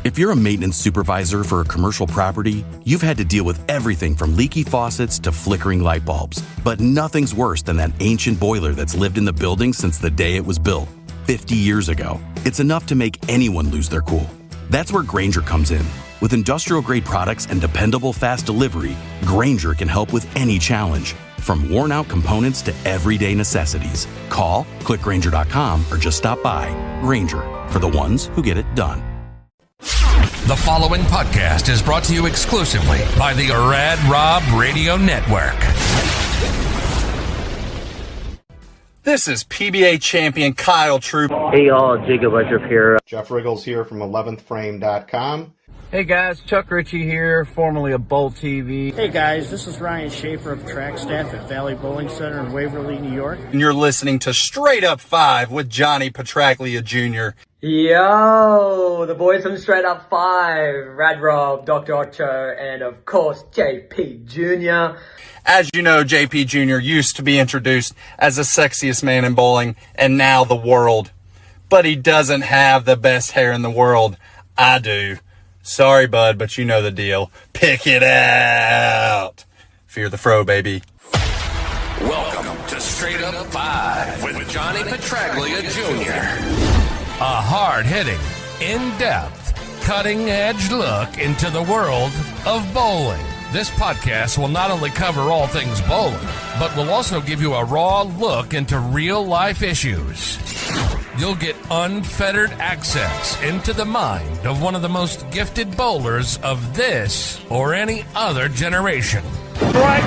If you're a maintenance supervisor for a commercial property, you've had to deal with everything from leaky faucets to flickering light bulbs. But nothing's worse than that ancient boiler that's lived in the building since the day it was built, 50 years ago. It's enough to make anyone lose their cool. That's where Grainger comes in. With industrial-grade products and dependable fast delivery, Grainger can help with any challenge, from worn-out components to everyday necessities. Call, click Grainger.com, or just stop by. Grainger, for the ones who get it done. The following podcast is brought to you exclusively by the Rad Rob Radio Network. This is PBA champion Kyle Troop. Hey y'all, Jacob Wedrup here. Jeff Riggles here from 11thframe.com. Hey guys, Chuck Ritchie here, formerly of Bowl TV. Hey guys, this is Ryan Schaefer of track staff at Valley Bowling Center in Waverly, New York. And you're listening to Straight Up 5 with Johnny Petraglia Jr. Yo, the boys from Straight Up 5, Rad Rob, Dr Ocho, and of course JP Jr. As you know, JP Jr. used to be introduced as the sexiest man in bowling and now the world. But he doesn't have the best hair in the world. I do. Sorry, bud, but you know the deal. Pick it out. Fear the fro, baby. Welcome to Straight Up 5 with Johnny Petraglia Jr. A hard-hitting, in-depth, cutting-edge look into the world of bowling. This podcast will not only cover all things bowling, but will also give you a raw look into real-life issues. You'll get unfettered access into the mind of one of the most gifted bowlers of this or any other generation. Strike,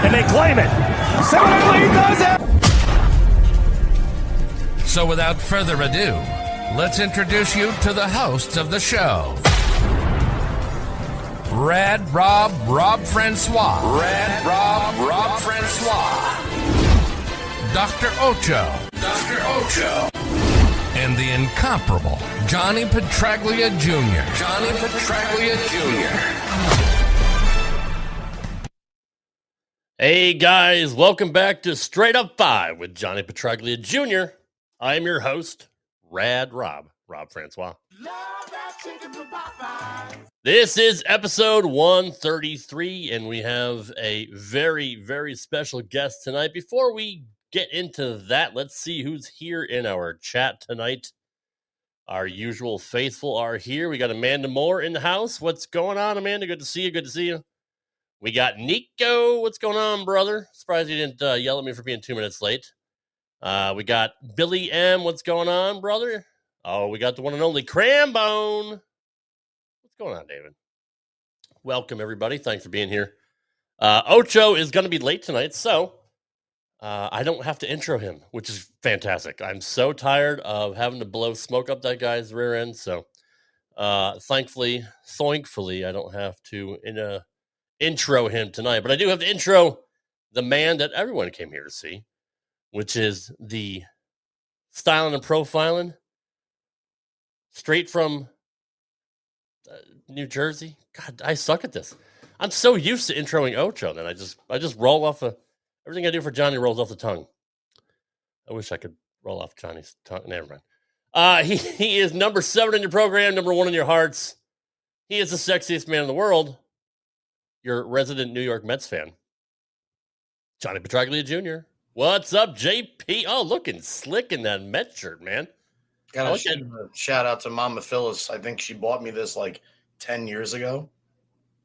and they claim it. Similarly does it. So without further ado, let's introduce you to the hosts of the show. Rad Rob, Rob Francois. Rad Rob, Rob Francois. Dr. Ocho. Dr. Ocho. And the incomparable Johnny Petraglia Jr. Johnny Petraglia Jr. Hey guys, welcome back to Straight Up 5 with Johnny Petraglia Jr. I am your host, Rad Rob, Rob Francois. This is episode 133, and we have a very, very special guest tonight. Before we get into that, let's see who's here in our chat tonight. Our usual faithful are here. We got Amanda Moore in the house. What's going on, Amanda? Good to see you. Good to see you. We got Nico. What's going on, brother? Surprised you didn't yell at me for being 2 minutes late. We got Billy M. What's going on, brother? Oh, we got the one and only Crambone. What's going on, David? Welcome, everybody. Thanks for being here. Ocho is going to be late tonight, so I don't have to intro him, which is fantastic. I'm so tired of having to blow smoke up that guy's rear end, so thankfully, I don't have to intro him tonight. But I do have to intro the man that everyone came here to see, which is the styling and profiling straight from New Jersey. God, I suck at this. I'm so used to introing Ocho, then I just roll off everything I do for Johnny rolls off the tongue. I wish I could roll off Johnny's tongue. Never mind. He is number 7 in your program, number 1 in your hearts. He is the sexiest man in the world. Your resident New York Mets fan, Johnny Petraglia Jr. What's up, JP? Oh, looking slick in that Mets shirt, man. Got a shout out to Mama Phyllis. I think she bought me this like 10 years ago.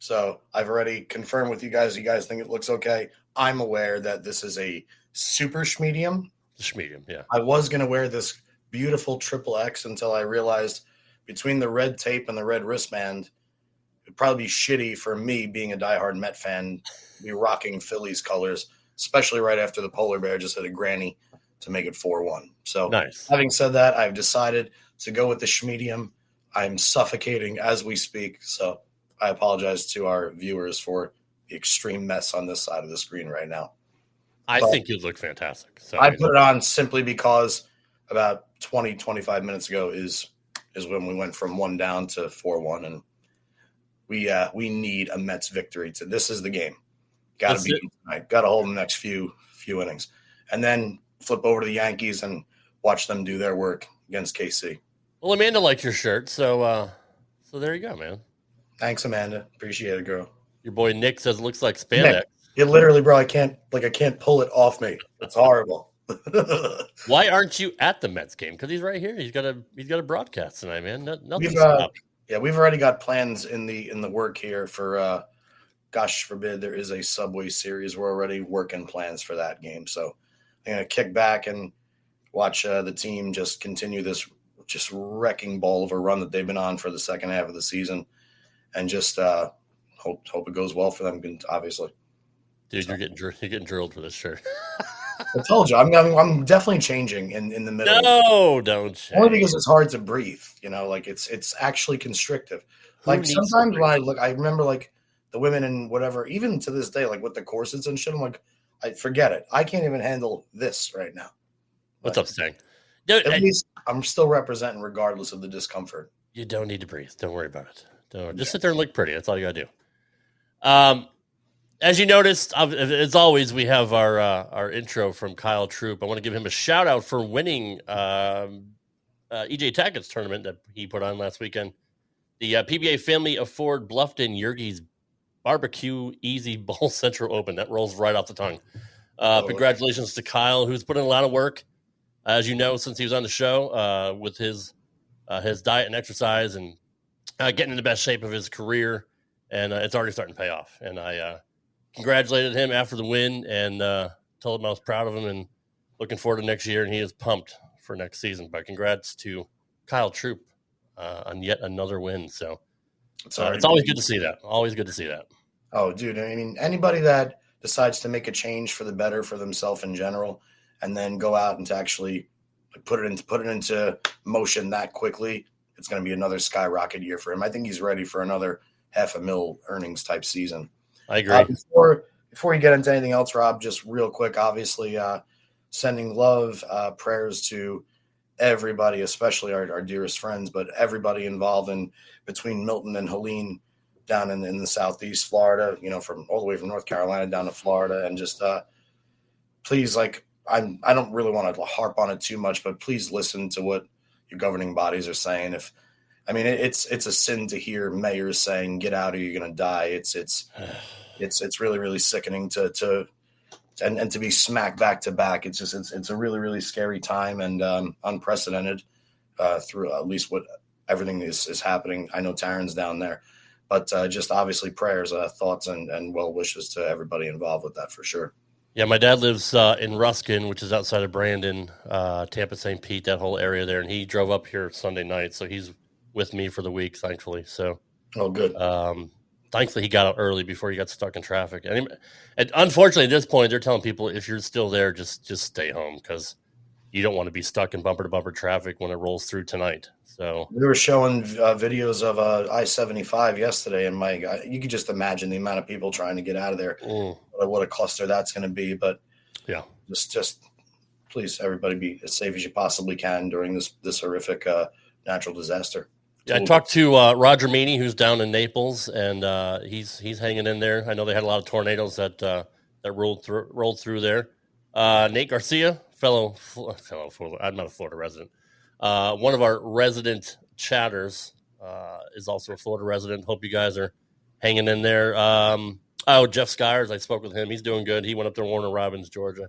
So I've already confirmed with you guys. You guys think it looks okay. I'm aware that this is a super schmedium. Schmedium, yeah. I was going to wear this beautiful triple X until I realized between the red tape and the red wristband, it'd probably be shitty for me being a diehard Met fan, be rocking Phillies colors, especially right after the polar bear just hit a granny to make it 4-1. So nice. Having said that, I've decided to go with the schmedium. I'm suffocating as we speak. So I apologize to our viewers for the extreme mess on this side of the screen right now. I think you look fantastic. So I put it on simply because about 20, 25 minutes ago is when we went from 1 down to 4-1, and we need a Mets victory. This is the game. Got to beat tonight. Got to hold the next few innings, and then flip over to the Yankees and watch them do their work against KC. Well, Amanda liked your shirt, so So there you go, man. Thanks, Amanda. Appreciate it, girl. Your boy Nick says it looks like spandex. Nick, it literally, bro, I can't pull it off me. It's horrible. Why aren't you at the Mets game? Because he's right here. He's got a broadcast tonight, man. Nothing stopped. Yeah, we've already got plans in the work here for gosh forbid there is a Subway Series. We're already working plans for that game. So I'm gonna kick back and watch the team just continue this just wrecking ball of a run that they've been on for the second half of the season, and just hope it goes well for them. Obviously, dude, you're getting drilled for this shirt. I told you, I'm definitely changing in the middle. No, don't change. Only because it's hard to breathe. You know, like it's actually constrictive. Like sometimes when I look, I remember like the women and whatever, even to this day, like with the corsets and shit. I'm like, I forget it. I can't even handle this right now. What's up, Sting? At least I'm still representing regardless of the discomfort. You don't need to breathe. Don't worry about it. Just sit there and look pretty. That's all you gotta do. As you noticed, as always, we have our intro from Kyle Troop. I want to give him a shout out for winning EJ Tackett's tournament that he put on last weekend. The PBA Family of Ford Bluffton Yergis Barbecue Easy Bowl Central Open. That rolls right off the tongue. Congratulations to Kyle, who's put in a lot of work, as you know, since he was on the show with his diet and exercise and getting in the best shape of his career. And it's already starting to pay off. And I congratulated him after the win and told him I was proud of him and looking forward to next year. And he is pumped for next season. But congrats to Kyle Troop on yet another win. So it's always good to see that. Always good to see that. Oh, dude. I mean, anybody that decides to make a change for the better for themselves in general, and then go out and to actually put it into motion that quickly, it's going to be another skyrocket year for him. I think he's ready for another $500,000 earnings type season. I agree. Before you get into anything else, Rob, just real quick, obviously sending love, prayers to everybody, especially our dearest friends, but everybody involved in between Milton and Helene down in the Southeast Florida, you know, from all the way from North Carolina down to Florida. And just please, like, I don't really want to harp on it too much, but please listen to what your governing bodies are saying. It's a sin to hear mayors saying, get out or you're going to die. It's really, really sickening to be smacked back to back. It's a really, really scary time and unprecedented through at least what everything is happening. I know Taryn's down there, but just obviously prayers, thoughts and well wishes to everybody involved with that for sure. Yeah, my dad lives in Ruskin, which is outside of Brandon, Tampa, St. Pete, that whole area there. And he drove up here Sunday night. So he's with me for the week, thankfully. So, good. Thankfully, he got out early before he got stuck in traffic. And unfortunately, at this point, they're telling people if you're still there, just stay home because you don't want to be stuck in bumper-to-bumper traffic when it rolls through tonight. So we were showing videos of I-75 yesterday, and you could just imagine the amount of people trying to get out of there. What a cluster that's going to be. But yeah, just please, everybody, be as safe as you possibly can during this horrific natural disaster. Yeah, I talked to Roger Meany, who's down in Naples, and he's hanging in there. I know they had a lot of tornadoes that rolled through there. Nate Garcia, fellow I'm not a Florida resident. One of our resident chatters is also a Florida resident. Hope you guys are hanging in there. Jeff Skyers, I spoke with him. He's doing good. He went up to Warner Robins, Georgia,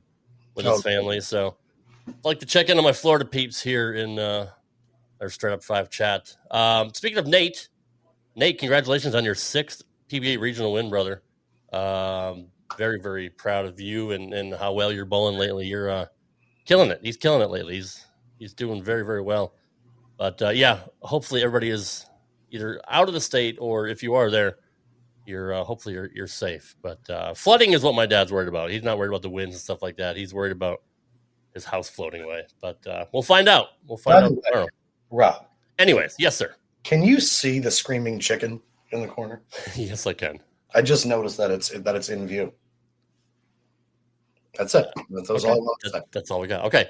with his family. So I'd like to check in on my Florida peeps here in our Straight Up 5 chat. Speaking of Nate, congratulations on your 6th PBA regional win, brother. Very, very proud of you and how well you're bowling lately. You're killing it. He's killing it lately. He's doing very, very well. But hopefully everybody is either out of the state or if you are there, hopefully you're safe. But flooding is what my dad's worried about. He's not worried about the winds and stuff like that. He's worried about his house floating away. But we'll find out. We'll find out tomorrow. Rob. Anyways, yes, sir. Can you see the screaming chicken in the corner? Yes, I can. I just noticed that it's in view. That's it. That's all we got. Okay.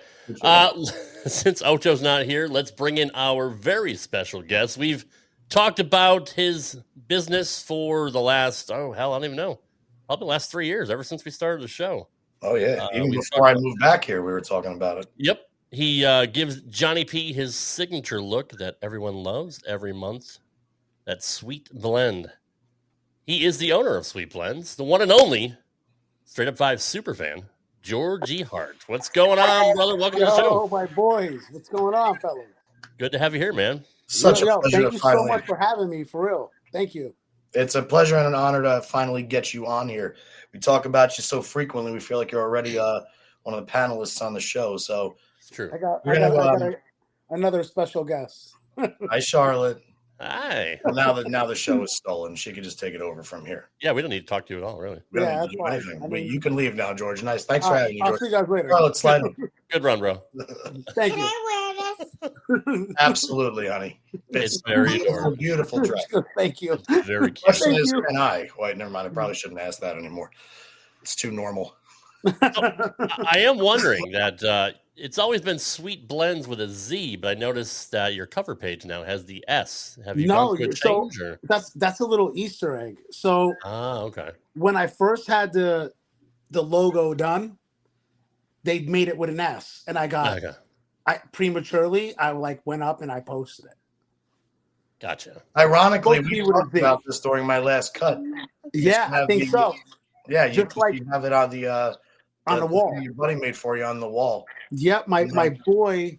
Since Ocho's not here, let's bring in our very special guest. We've talked about his business for the last, I don't even know. Probably the last 3 years, ever since we started the show. Oh, yeah. Even before I moved back here, we were talking about it. Yep. He gives Johnny P his signature look that everyone loves every month. That's Suite Blendz. He is the owner of Suite Blendz, the one and only Straight Up 5 superfan, Georgie Hart. What's going on, brother? Welcome to the show. My boys. What's going on, fellas? Good to have you here, man. Such a pleasure. Thank you so much for having me, for real. Thank you. It's a pleasure and an honor to finally get you on here. We talk about you so frequently, we feel like you're already one of the panelists on the show. So it's true. I got another special guest. Hi, Charlotte. Hi. Well, now the show is stolen. She could just take it over from here. Yeah, we don't need to talk to you at all, really. We don't need to do anything. You can leave now, George. Nice. Thanks for having me, George. I'll see you guys later. Charlotte, slide. Good run, bro. Thank you. Absolutely, honey. It's very adorable. Beautiful dress. Thank you. It's very cute. Question is, can I? Wait, never mind. I probably shouldn't ask that anymore. It's too normal. I am wondering that it's always been Suite Blendz with a Z, but I noticed that your cover page now has the S. Have you gone through a change? Or? That's a little Easter egg. So okay. When I first had the logo done, they made it with an S, and I went up and I posted it. Gotcha. Ironically, we talked about this during my last cut. Yeah, I think so. Yeah, you have it on the wall. Your buddy made for you on the wall. Yep, my boy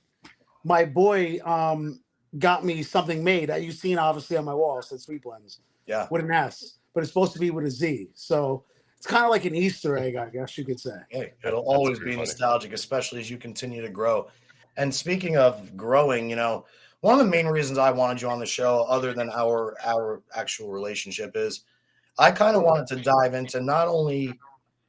got me something made that you've seen obviously on my wall. It says Suite Blendz. Yeah, with an S, but it's supposed to be with a Z. So it's kind of like an Easter egg, I guess you could say. Hey, it'll always be nostalgic, especially as you continue to grow. And speaking of growing, one of the main reasons I wanted you on the show, other than our actual relationship, is I kind of wanted to dive into not only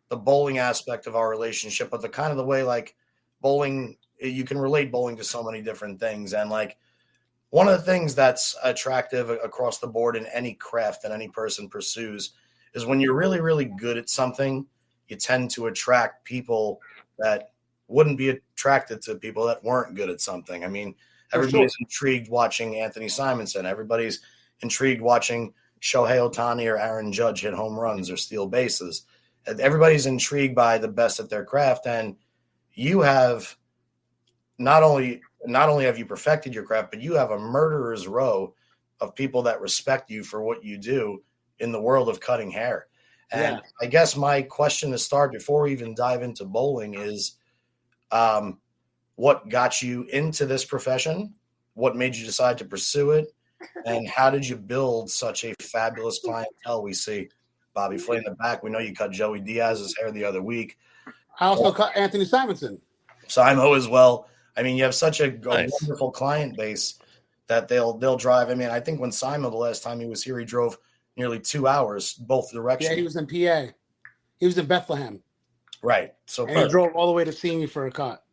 the bowling aspect of our relationship, but the kind of the way like bowling, you can relate bowling to so many different things. And like one of the things that's attractive across the board in any craft that any person pursues is when you're really, really good at something, you tend to attract people that wouldn't be attracted to people that weren't good at something. I mean, everybody's intrigued watching Anthony Simonson. Everybody's intrigued watching Shohei Ohtani or Aaron Judge hit home runs or steal bases. Everybody's intrigued by the best at their craft. And you have not only have you perfected your craft, but you have a murderer's row of people that respect you for what you do in the world of cutting hair. And I guess my question to start before we even dive into bowling is, what got you into this profession? What made you decide to pursue it? And how did you build such a fabulous clientele? We see Bobby Flay in the back. We know you cut Joey Diaz's hair the other week. I also cut Anthony Simonson. Simo as well. I mean, you have such a wonderful client base that they'll drive. I mean, I think when Simo, the last time he was here, he drove nearly 2 hours both directions. Yeah, he was in PA. He was in Bethlehem. Right. So he drove all the way to see me for a cut.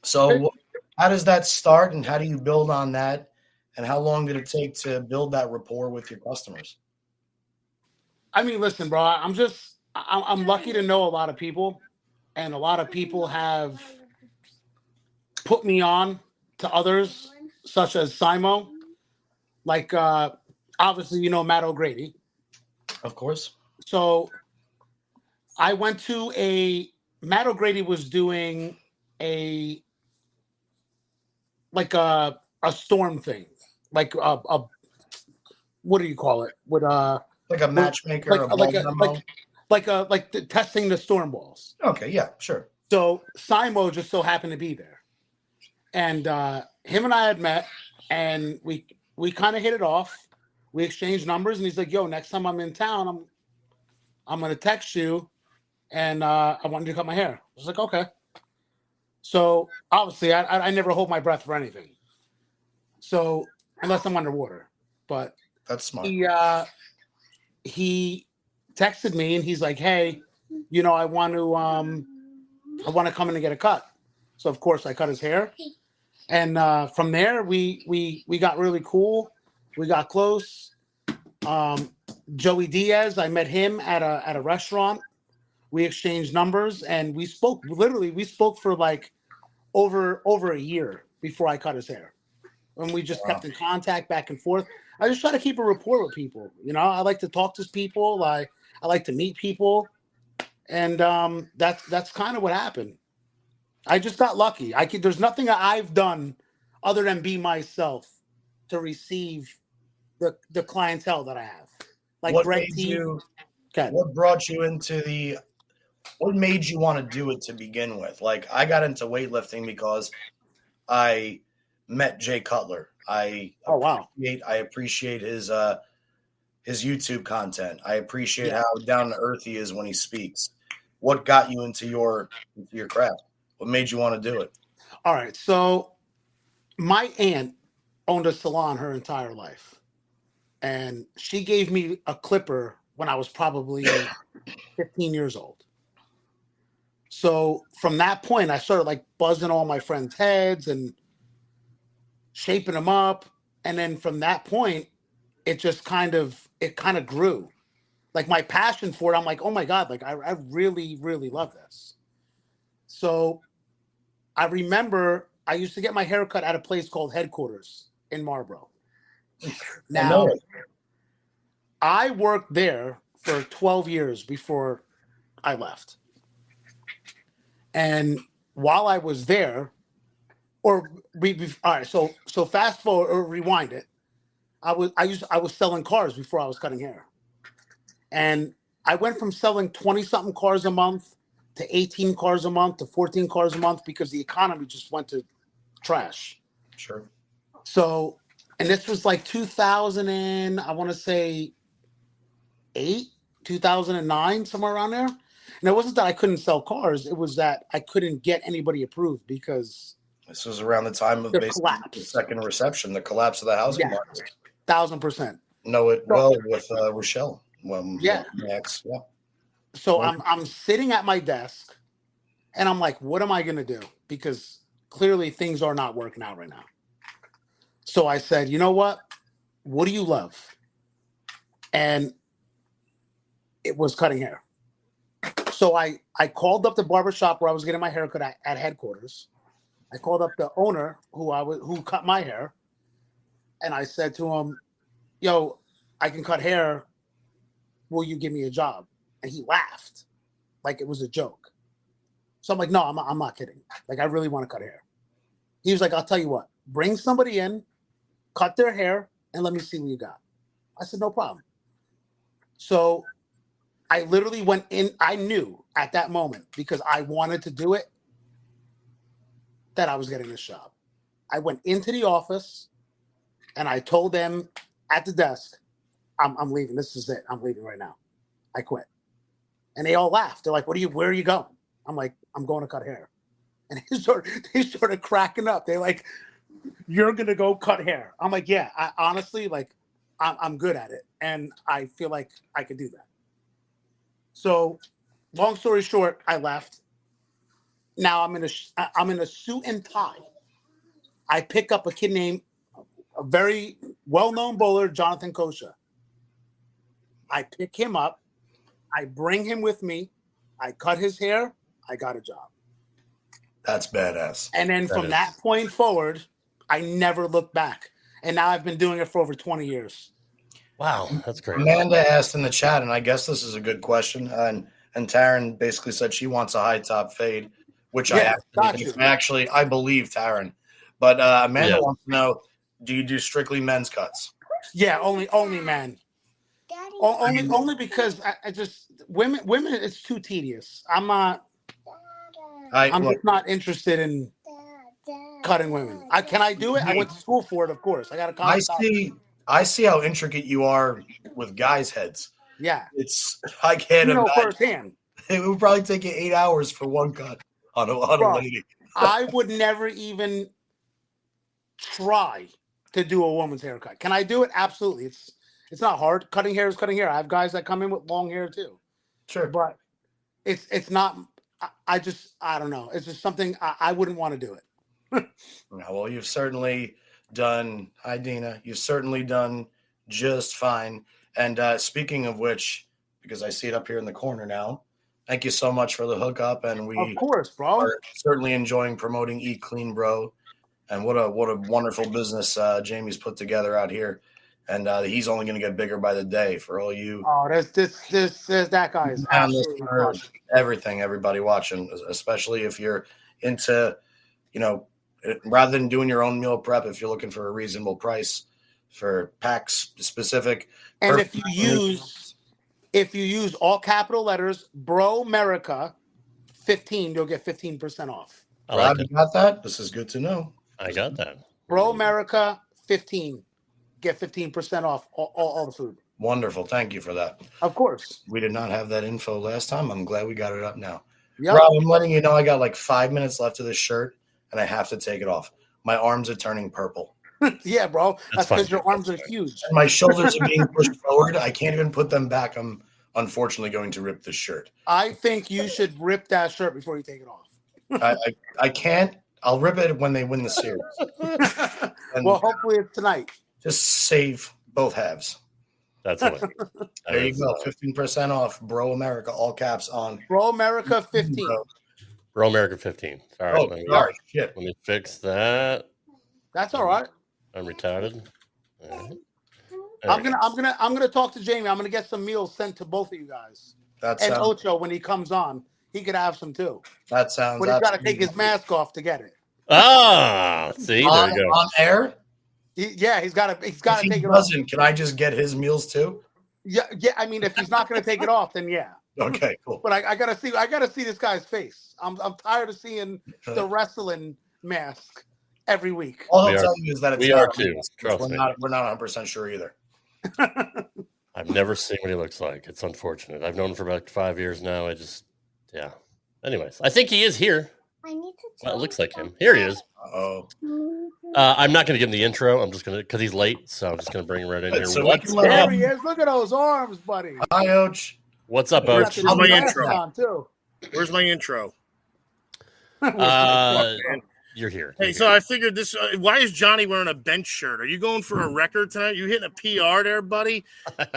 So how does that start, and how do you build on that? And how long did it take to build that rapport with your customers? I mean, listen, bro, I'm lucky to know a lot of people, and a lot of people have put me on to others, such as Simo, like obviously, Matt O'Grady. Of course. So I went to Matt O'Grady was doing a storm thing, like a what do you call it? With like a matchmaker, like testing the storm balls. Okay, yeah, sure. So Simo just so happened to be there, and him and I had met, and we kind of hit it off. We exchanged numbers, and he's like, "Yo, next time I'm in town, I'm gonna text you, and I want you to cut my hair." I was like, "Okay." So obviously, I never hold my breath for anything. So unless I'm underwater, but that's smart. He texted me and he's like, "Hey, I want to come in and get a cut." So of course I cut his hair, and from there we got really cool. We got close. Joey Diaz, I met him at a restaurant. We exchanged numbers and we spoke. Literally, we spoke for like over a year before I cut his hair. And we just kept in contact back and forth. I just try to keep a rapport with people. I like to talk to people. I like to meet people. And that's kind of what happened. I just got lucky. There's nothing I've done other than be myself to receive the clientele that I have. Like What Greg made T. you? Okay. What brought you into the? What made you want to do it to begin with? Like, I got into weightlifting because I met Jay Cutler. I appreciate his YouTube content. I appreciate how down to earth he is when he speaks. What got you into your craft? What made you want to do it? All right. So my aunt owned a salon her entire life. And she gave me a clipper when I was probably 15 years old. So from that point, I started like buzzing all my friends' heads and shaping them up. And then from that point, it kind of grew. Like my passion for it, I'm like, oh my God, like I really, really love this. So I remember I used to get my hair cut at a place called Headquarters in Marlboro. Now, I worked there for 12 years before I left. And while I was there, all right, so fast forward or rewind it. I was selling cars before I was cutting hair. And I went from selling 20-something cars a month to 18 cars a month to 14 cars a month because the economy just went to trash. Sure. So, and this was like 2000 and I want to say 2009, somewhere around there. And it wasn't that I couldn't sell cars. It was that I couldn't get anybody approved because this was around the time of the second recession, the collapse of the housing market. 1,000%. Know it well with Rochelle. Max. Yeah. So I'm sitting at my desk and I'm like, what am I going to do? Because clearly things are not working out right now. So I said, you know what? What do you love? And it was cutting hair. So I called up the barbershop where I was getting my haircut at Headquarters. I called up the owner who cut my hair. And I said to him, yo, I can cut hair. Will you give me a job? And he laughed like it was a joke. So I'm like, no, I'm not kidding. Like, I really want to cut hair. He was like, I'll tell you what, bring somebody in, cut their hair, and let me see what you got. I said, no problem. So I literally went in. I knew at that moment, because I wanted to do it, that I was getting this job. I went into the office and I told them at the desk, I'm leaving. This is it. I'm leaving right now. I quit. And they all laughed. They're like, where are you going? I'm like, I'm going to cut hair. And they started cracking up. They're like, you're going to go cut hair. I'm like, yeah, I honestly, like, I'm good at it. And I feel like I could do that. So long story short, I left. Now I'm in a suit and tie. I pick up a kid named a very well-known bowler, Jonathan Kosha. I pick him up. I bring him with me. I cut his hair. I got a job. That's badass. And then from that point forward, I never looked back. And now I've been doing it for over 20 years. Wow, that's great. Amanda asked in the chat, and I guess this is a good question. And Taryn basically said she wants a high top fade, which I believe Taryn. But Amanda wants to know, do you do strictly men's cuts? Yeah, only men. Only because I just women. It's too tedious. I'm just not interested in cutting women. Can I do it? I went to school for it, of course. I got a college. I see how intricate you are with guys' heads. Yeah, I can't imagine. Firsthand. It would probably take you 8 hours for one cut on a lady. I would never even try to do a woman's haircut. Can I do it? Absolutely. It's not hard. Cutting hair is cutting hair. I have guys that come in with long hair too. Sure. But it's not. I don't know. It's just something I wouldn't want to do it. Well, you've certainly done. Hi, Dina. You've certainly done just fine. And speaking of which, because I see it up here in the corner now, thank you so much for the hookup. And we, of course, bro, are certainly enjoying promoting Eat Clean, Bro. And what a wonderful business Jamie's put together out here. And he's only going to get bigger by the day for all you. Oh, that guy is absolutely everything. Everybody watching, especially if you're into, rather than doing your own meal prep, if you're looking for a reasonable price, for packs specific. And if you use all capital letters, Bro America 15, you'll get 15% off. Rob, you got that? This is good to know. I got that. Bro America 15, get 15% off all the food. Wonderful. Thank you for that. Of course. We did not have that info last time. I'm glad we got it up now. Yep. Rob, I'm letting you know I got like 5 minutes left of this shirt, and I have to take it off. My arms are turning purple. Yeah, bro. That's because your arms are huge. And my shoulders are being pushed forward. I can't even put them back. I'm unfortunately going to rip this shirt. I think you should rip that shirt before you take it off. I can't. I'll rip it when they win the series. Well, hopefully it's tonight. Just save both halves. That's it. There you go. 15% off. Bro America, all caps on. Bro America 15. Bro America 15. All right. Let me fix that. That's all right. I'm retarded. Right. I'm gonna talk to Jamie. I'm gonna get some meals sent to both of you guys. And Ocho, when he comes on, he could have some too. That sounds. But he's got to take his mask off to get it. Ah, see, there you go. On air. He's got to take it off. Can I just get his meals too? Yeah. I mean, if he's not going to take it off, then yeah. Okay, cool. But I gotta see this guy's face. I'm tired of seeing the wrestling mask every week. All I'll tell you is that it's we are too. Trust me. We're not 100% sure either. I've never seen what he looks like. It's unfortunate. I've known him for about 5 years now. Yeah. Anyways, I think he is here. Well, it looks like him. Here he is. Oh. I'm not going to give him the intro. I'm just going to, because he's late, so I'm just going to bring him right in here. There he is. Look at those arms, buddy. Hi, Oach. What's up, Oach? Where's my intro? Where's my intro? You're here. Hey, so I figured this. Why is Johnny wearing a bench shirt? Are you going for a record tonight? You hitting a PR there, buddy?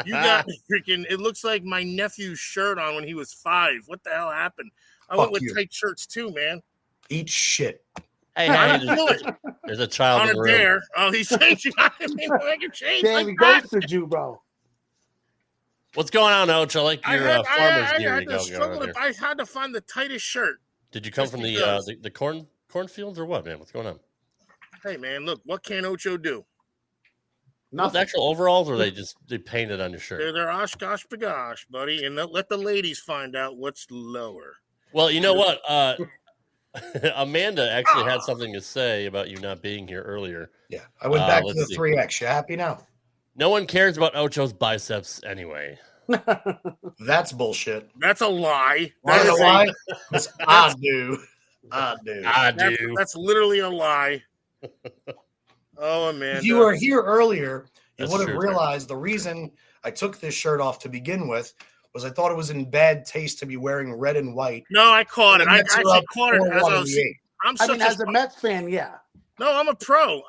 You got freaking. It looks like my nephew's shirt on when he was 5. What the hell happened? I went with tight shirts too, man. Eat shit. Hey, there's a child on in the a room. dare. Oh, he's changing. I mean, I can change. Damn, he ghosted you, bro. What's going on, Oach? I like your farmer's gear. I had to find the tightest shirt. Did you come from the cornfields or what, man? What's going on? Hey, man, look, what can Ocho do? Not actual overalls, or they painted on your shirt? They're Oshkosh Bagosh, buddy, and let the ladies find out what's lower. Well, you know what? Amanda actually had something to say about you not being here earlier. Yeah, I went back to the 3X. You happy now? No one cares about Ocho's biceps anyway. That's bullshit. That's a lie. That's a lie. I do. That's literally a lie. Oh, man. If you were here earlier, you would have realized the reason I took this shirt off to begin with was I thought it was in bad taste to be wearing red and white. No, I caught it. I actually caught it as I was. As a Mets fan, yeah. No, I'm a pro.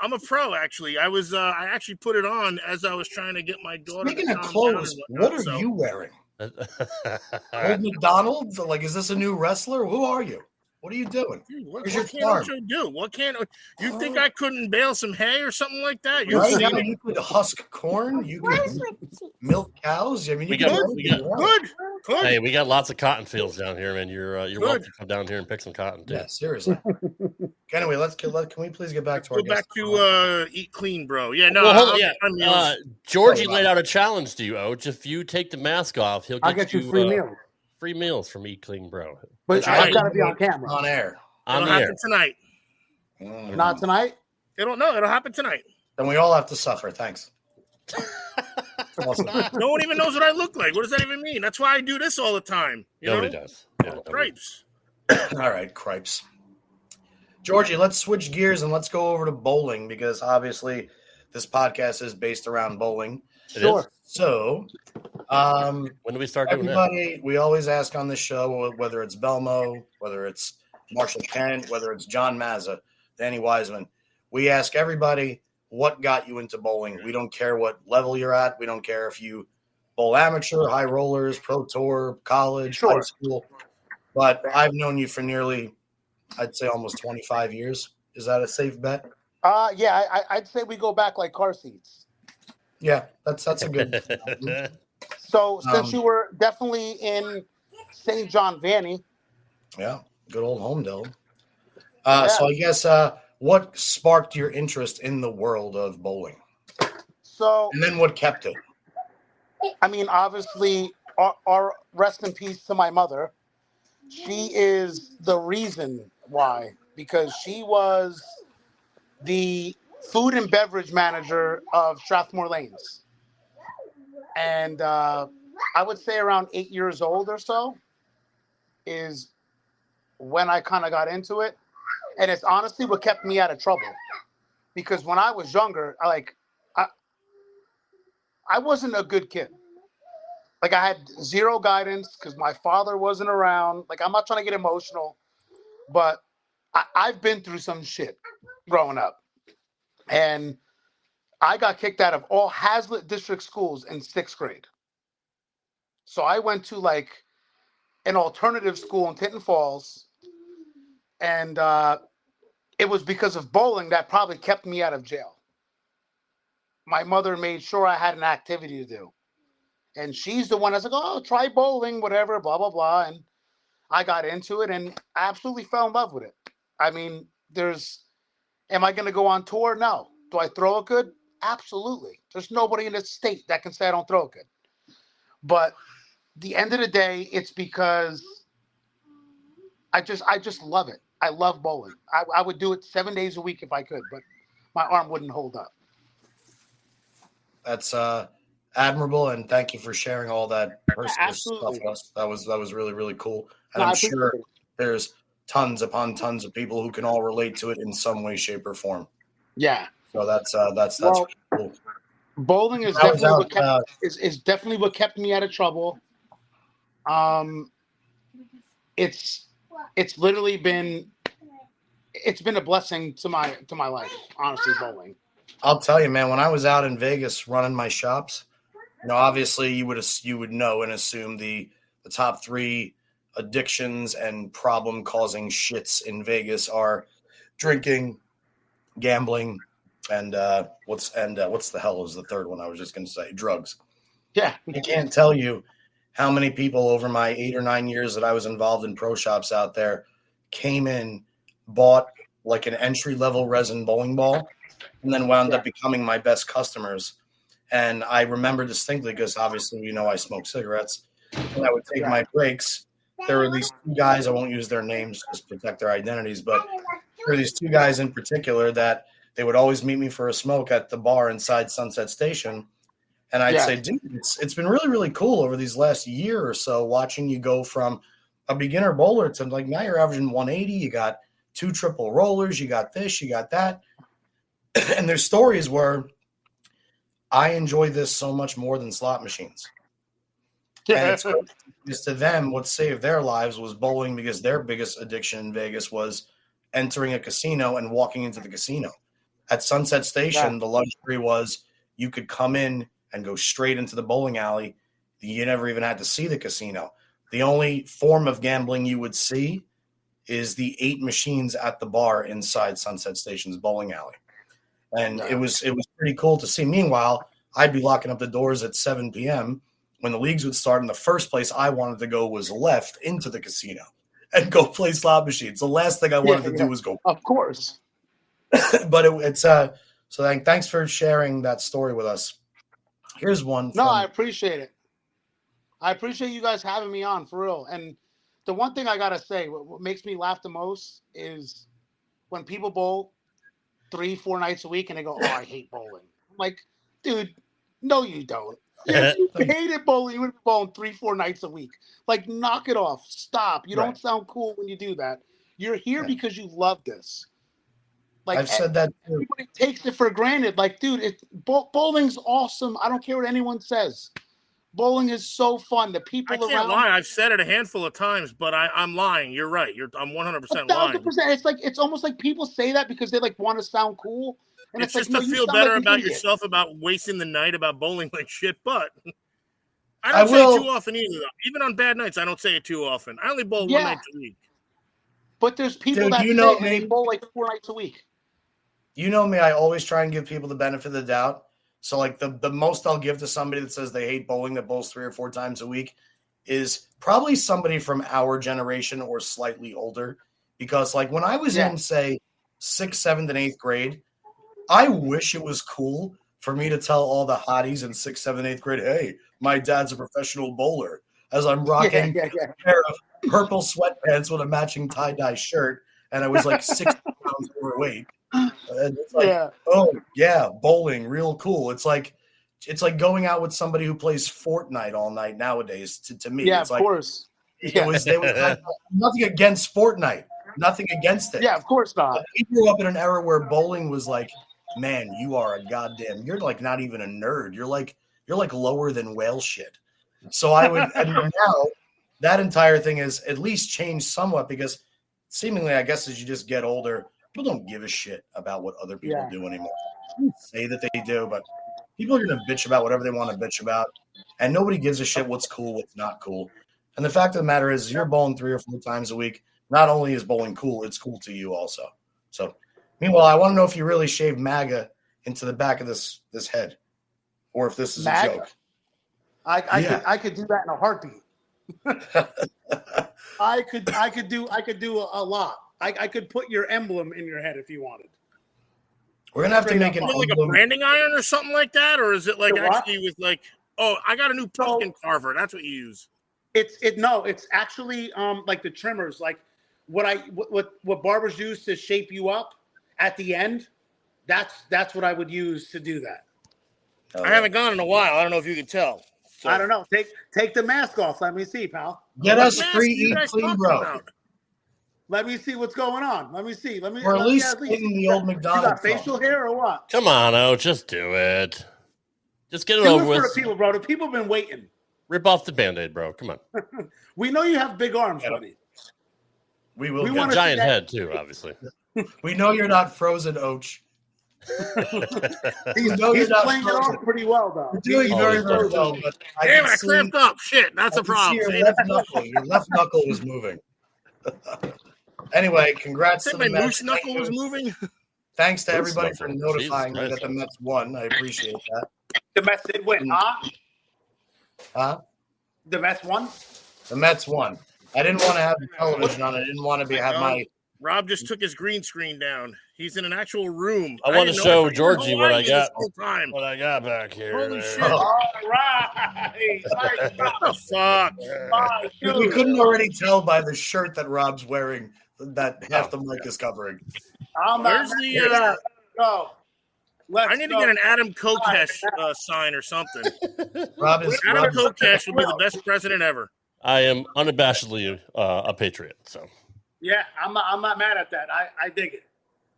Actually. I was. I actually put it on as I was trying to get my daughter. Speaking of clothes, what are you wearing? Old McDonald's? Like, is this a new wrestler? Who are you? What are you doing? Dude, what can Ocho do? What can you think I couldn't bale some hay or something like that? You could husk corn. You could milk cows. I mean, good. Hey, we got lots of cotton fields down here, man. You're welcome to come down here and pick some cotton too. Yeah, seriously. Anyway, can we please get back to our back to eat clean, bro? Yeah, no. Well, Georgie laid out a challenge to you, Oach. If you take the mask off, I'll get you free meals. Free meals from Eat Clean Bro. But I've got to be on camera. On air. It'll happen tonight. Not tonight? It'll happen tonight. Then we all have to suffer. Thanks. Awesome. No one even knows what I look like. What does that even mean? That's why I do this all the time. Nobody does. Yeah, Cripes. All right, cripes. Georgie, let's switch gears and let's go over to bowling because obviously this podcast is based around bowling. Sure. So, when do we start doing that? We always ask on this show, whether it's Belmo, whether it's Marshall Kent, whether it's John Mazza, Danny Wiseman, we ask everybody what got you into bowling. We don't care what level you're at. We don't care if you bowl amateur, high rollers, pro tour, college, high school. But I've known you for nearly, I'd say almost 25 years. Is that a safe bet? Yeah, I'd say we go back like car seats. Yeah, that's a good. So since you were definitely in St. John Vanny. Yeah, good old home dome. So I guess what sparked your interest in the world of bowling? So, and then what kept it? I mean, obviously, our rest in peace to my mother. She is the reason why, because she was the food and beverage manager of Strathmore Lanes. And I would say around 8 years old or so is when I kind of got into it. And it's honestly what kept me out of trouble. Because when I was younger, I wasn't a good kid. Like, I had zero guidance because my father wasn't around. Like, I'm not trying to get emotional, but I've been through some shit growing up. And I got kicked out of all Hazlitt district schools in 6th grade. So I went to like an alternative school in Tinton Falls. And it was because of bowling that probably kept me out of jail. My mother made sure I had an activity to do. And she's the one that's like, oh, try bowling, whatever, blah, blah, blah. And I got into it and absolutely fell in love with it. I mean, am I going to go on tour? No. Do I throw it good? Absolutely. There's nobody in this state that can say I don't throw it good. But the end of the day, it's because I just love it. I love bowling. I would do it 7 days a week if I could, but my arm wouldn't hold up. That's admirable, and thank you for sharing all that personal stuff with us. That was really, really cool. And I'm sure there's tons upon tons of people who can all relate to it in some way, shape, or form. Yeah. So that's cool. Bowling is definitely what kept me out of trouble. It's literally been a blessing to my life, honestly, bowling. I'll tell you, man, when I was out in Vegas running my shops, obviously you would know and assume the top 3 addictions and problem causing shits in Vegas are drinking, gambling, and what's the hell is the third one? I was just going to say drugs. Yeah. I can't tell you how many people over my 8 or 9 years that I was involved in pro shops out there came in, bought like an entry-level resin bowling ball, and then wound up becoming my best customers. And I remember distinctly because obviously, I smoke cigarettes. And I would take my breaks. There were these 2 guys, I won't use their names just to protect their identities, but there were these 2 guys in particular that they would always meet me for a smoke at the bar inside Sunset Station. And I'd say, dude, it's been really, really cool over these last year or so watching you go from a beginner bowler to like now you're averaging 180. You got 2 triple rollers. You got this, you got that. And there's stories where I enjoy this so much more than slot machines. And it's cool because to them, what saved their lives was bowling because their biggest addiction in Vegas was entering a casino and walking into the casino. At Sunset Station, the luxury was you could come in and go straight into the bowling alley. You never even had to see the casino. The only form of gambling you would see is the 8 machines at the bar inside Sunset Station's bowling alley. And it was pretty cool to see. Meanwhile, I'd be locking up the doors at 7 p.m. when the leagues would start. And the first place I wanted to go was left into the casino and go play slot machines. The last thing I wanted to do was go. Of course. But it's so thanks for sharing that story with us. Here's one. No, I appreciate it. I appreciate you guys having me on for real. And the one thing I gotta say, what makes me laugh the most is when people bowl 3-4 nights a week and they go, "Oh, I hate bowling." I'm like, dude, no, you don't. If you hated bowling, you would be bowling 3-4 nights a week. Like, knock it off. Stop. You don't sound cool when you do that. You're here because you love this. Like, I've said that too. Everybody takes it for granted. Like, dude, bowling's awesome. I don't care what anyone says. Bowling is so fun. The people around. I can't lie. I've said it a handful of times, but I'm lying. You're right. I'm 100% lying. 1,000%. It's almost like people say that because they like want to sound cool. And it's just to feel better about yourself about wasting the night about bowling like shit. But I don't say it too often either. Even on bad nights, I don't say it too often. I only bowl 1 night a week. But there's people that say and they bowl like 4 nights a week. You know me, I always try and give people the benefit of the doubt. So like the most I'll give to somebody that says they hate bowling that bowls 3 or 4 times a week is probably somebody from our generation or slightly older. Because like when I was in, say, 6th, 7th, and 8th grade, I wish it was cool for me to tell all the hotties in 6th, 7th, 8th grade, hey, my dad's a professional bowler, as I'm rocking a pair of purple sweatpants with a matching tie-dye shirt, and I was like 60 pounds overweight. And it's like, oh, yeah, bowling, real cool. It's like going out with somebody who plays Fortnite all night nowadays to me. Yeah, it's of like, course. It was nothing against Fortnite, nothing against it. Yeah, of course not. But we grew up in an era where bowling was like, man, you are a goddamn, you're like not even a nerd. You're like lower than whale shit. So I would, and now that entire thing has at least changed somewhat because seemingly, I guess, as you just get older, people don't give a shit about what other people do anymore. They say that they do, but people are going to bitch about whatever they want to bitch about. And nobody gives a shit what's cool, what's not cool. And the fact of the matter is you're bowling 3 or 4 times a week. Not only is bowling cool, it's cool to you also. So meanwhile, I want to know if you really shaved MAGA into the back of this head or if this is MAGA? a joke. I could do that in a heartbeat. I could do a lot. I could put your emblem in your head if you wanted. We're gonna have to make it like a branding iron or something like that, or is it like actually with like, oh, I got a new pumpkin carver. That's what you use. It's actually like the trimmers, like what barbers use to shape you up at the end. That's what I would use to do that. I haven't gone in a while. I don't know if you can tell. So. I don't know. Take the mask off. Let me see, pal. Get us free eat clean, bro. About? Let me see what's going on. Let me see. Or at least clean the old McDonald's. You got facial hair or what? Come on, oh, just do it. Just get it do over it with. For the people, bro. The people have been waiting. Rip off the Band-Aid, bro. Come on. We know you have big arms, buddy. We will. We want a giant head too, obviously. We know you're not frozen, Oach. He's playing it off pretty well, though. You're doing very, very well. But damn it, I clamped up. Shit, that's a problem. Your left knuckle was moving. Anyway, congrats to the Mets. My moose knuckle was moving. Thanks to everybody for notifying me that the Mets won. I appreciate that. The Mets did win, huh? Huh? The Mets won? The Mets won. I didn't want to have the television on. I didn't want to have my... Rob just took his green screen down. He's in an actual room. I want to show Georgie what I got. What I got back here. Holy shit! All right. What the fuck? We couldn't already tell by the shirt that Rob's wearing that half the mic is covering. Where's the? Go. I need to get an Adam Kokesh sign or something. Adam Kokesh would be the best president ever. I am unabashedly a patriot, so. Yeah, I'm not mad at that. I dig it.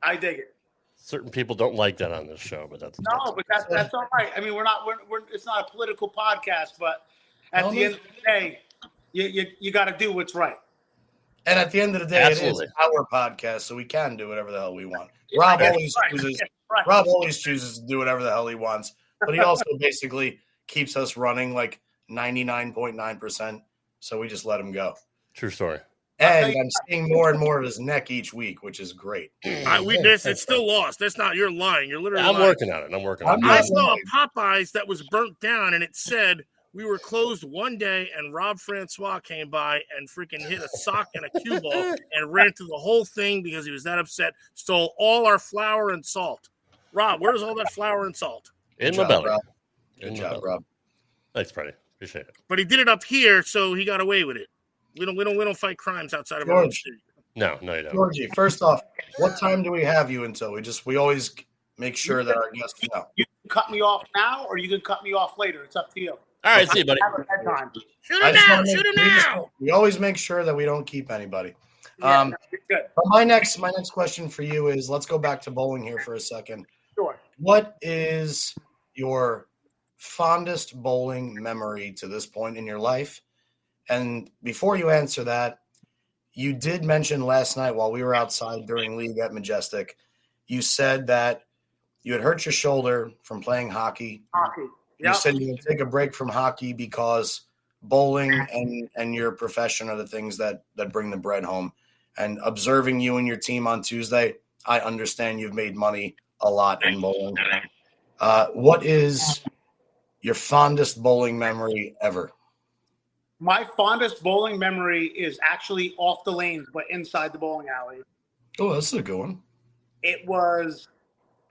I dig it. Certain people don't like that on this show, but that's that's all right. I mean, we're it's not a political podcast, but at the end of the day, you got to do what's right. And at the end of the day, Absolutely. It is our podcast, so we can do whatever the hell we want. Rob always chooses to do whatever the hell he wants, but he also basically keeps us running like 99.9%. So we just let him go. True story. And I'm seeing more and more of his neck each week, which is great. It's still lost. That's not, you're lying. You're literally lying. Working on it. I saw a Popeyes that was burnt down, and it said we were closed one day, and Rob Francois came by and freaking hit a sock and a cue ball and ran through the whole thing because he was that upset, stole all our flour and salt. Rob, where's all that flour and salt? In my belly. Good job, Rob. Thanks, Freddie. Appreciate it. But he did it up here, so he got away with it. We don't fight crimes outside of our own city. No, you don't. Georgie, first off, what time do we have you until? We always make sure that our guests know. You can cut me off now, or you can cut me off later. It's up to you. All right, see you, buddy. Shoot him now! We always make sure that we don't keep anybody. Yeah, good. But my next question for you is, let's go back to bowling here for a second. Sure. What is your fondest bowling memory to this point in your life? And before you answer that, you did mention last night while we were outside during League at Majestic, you said that you had hurt your shoulder from playing hockey. Yep. You said you would take a break from hockey because bowling and your profession are the things that bring the bread home. And observing you and your team on Tuesday, I understand you've made money a lot in bowling. What is your fondest bowling memory ever? My fondest bowling memory is actually off the lanes, but inside the bowling alley. Oh, that's a good one. It was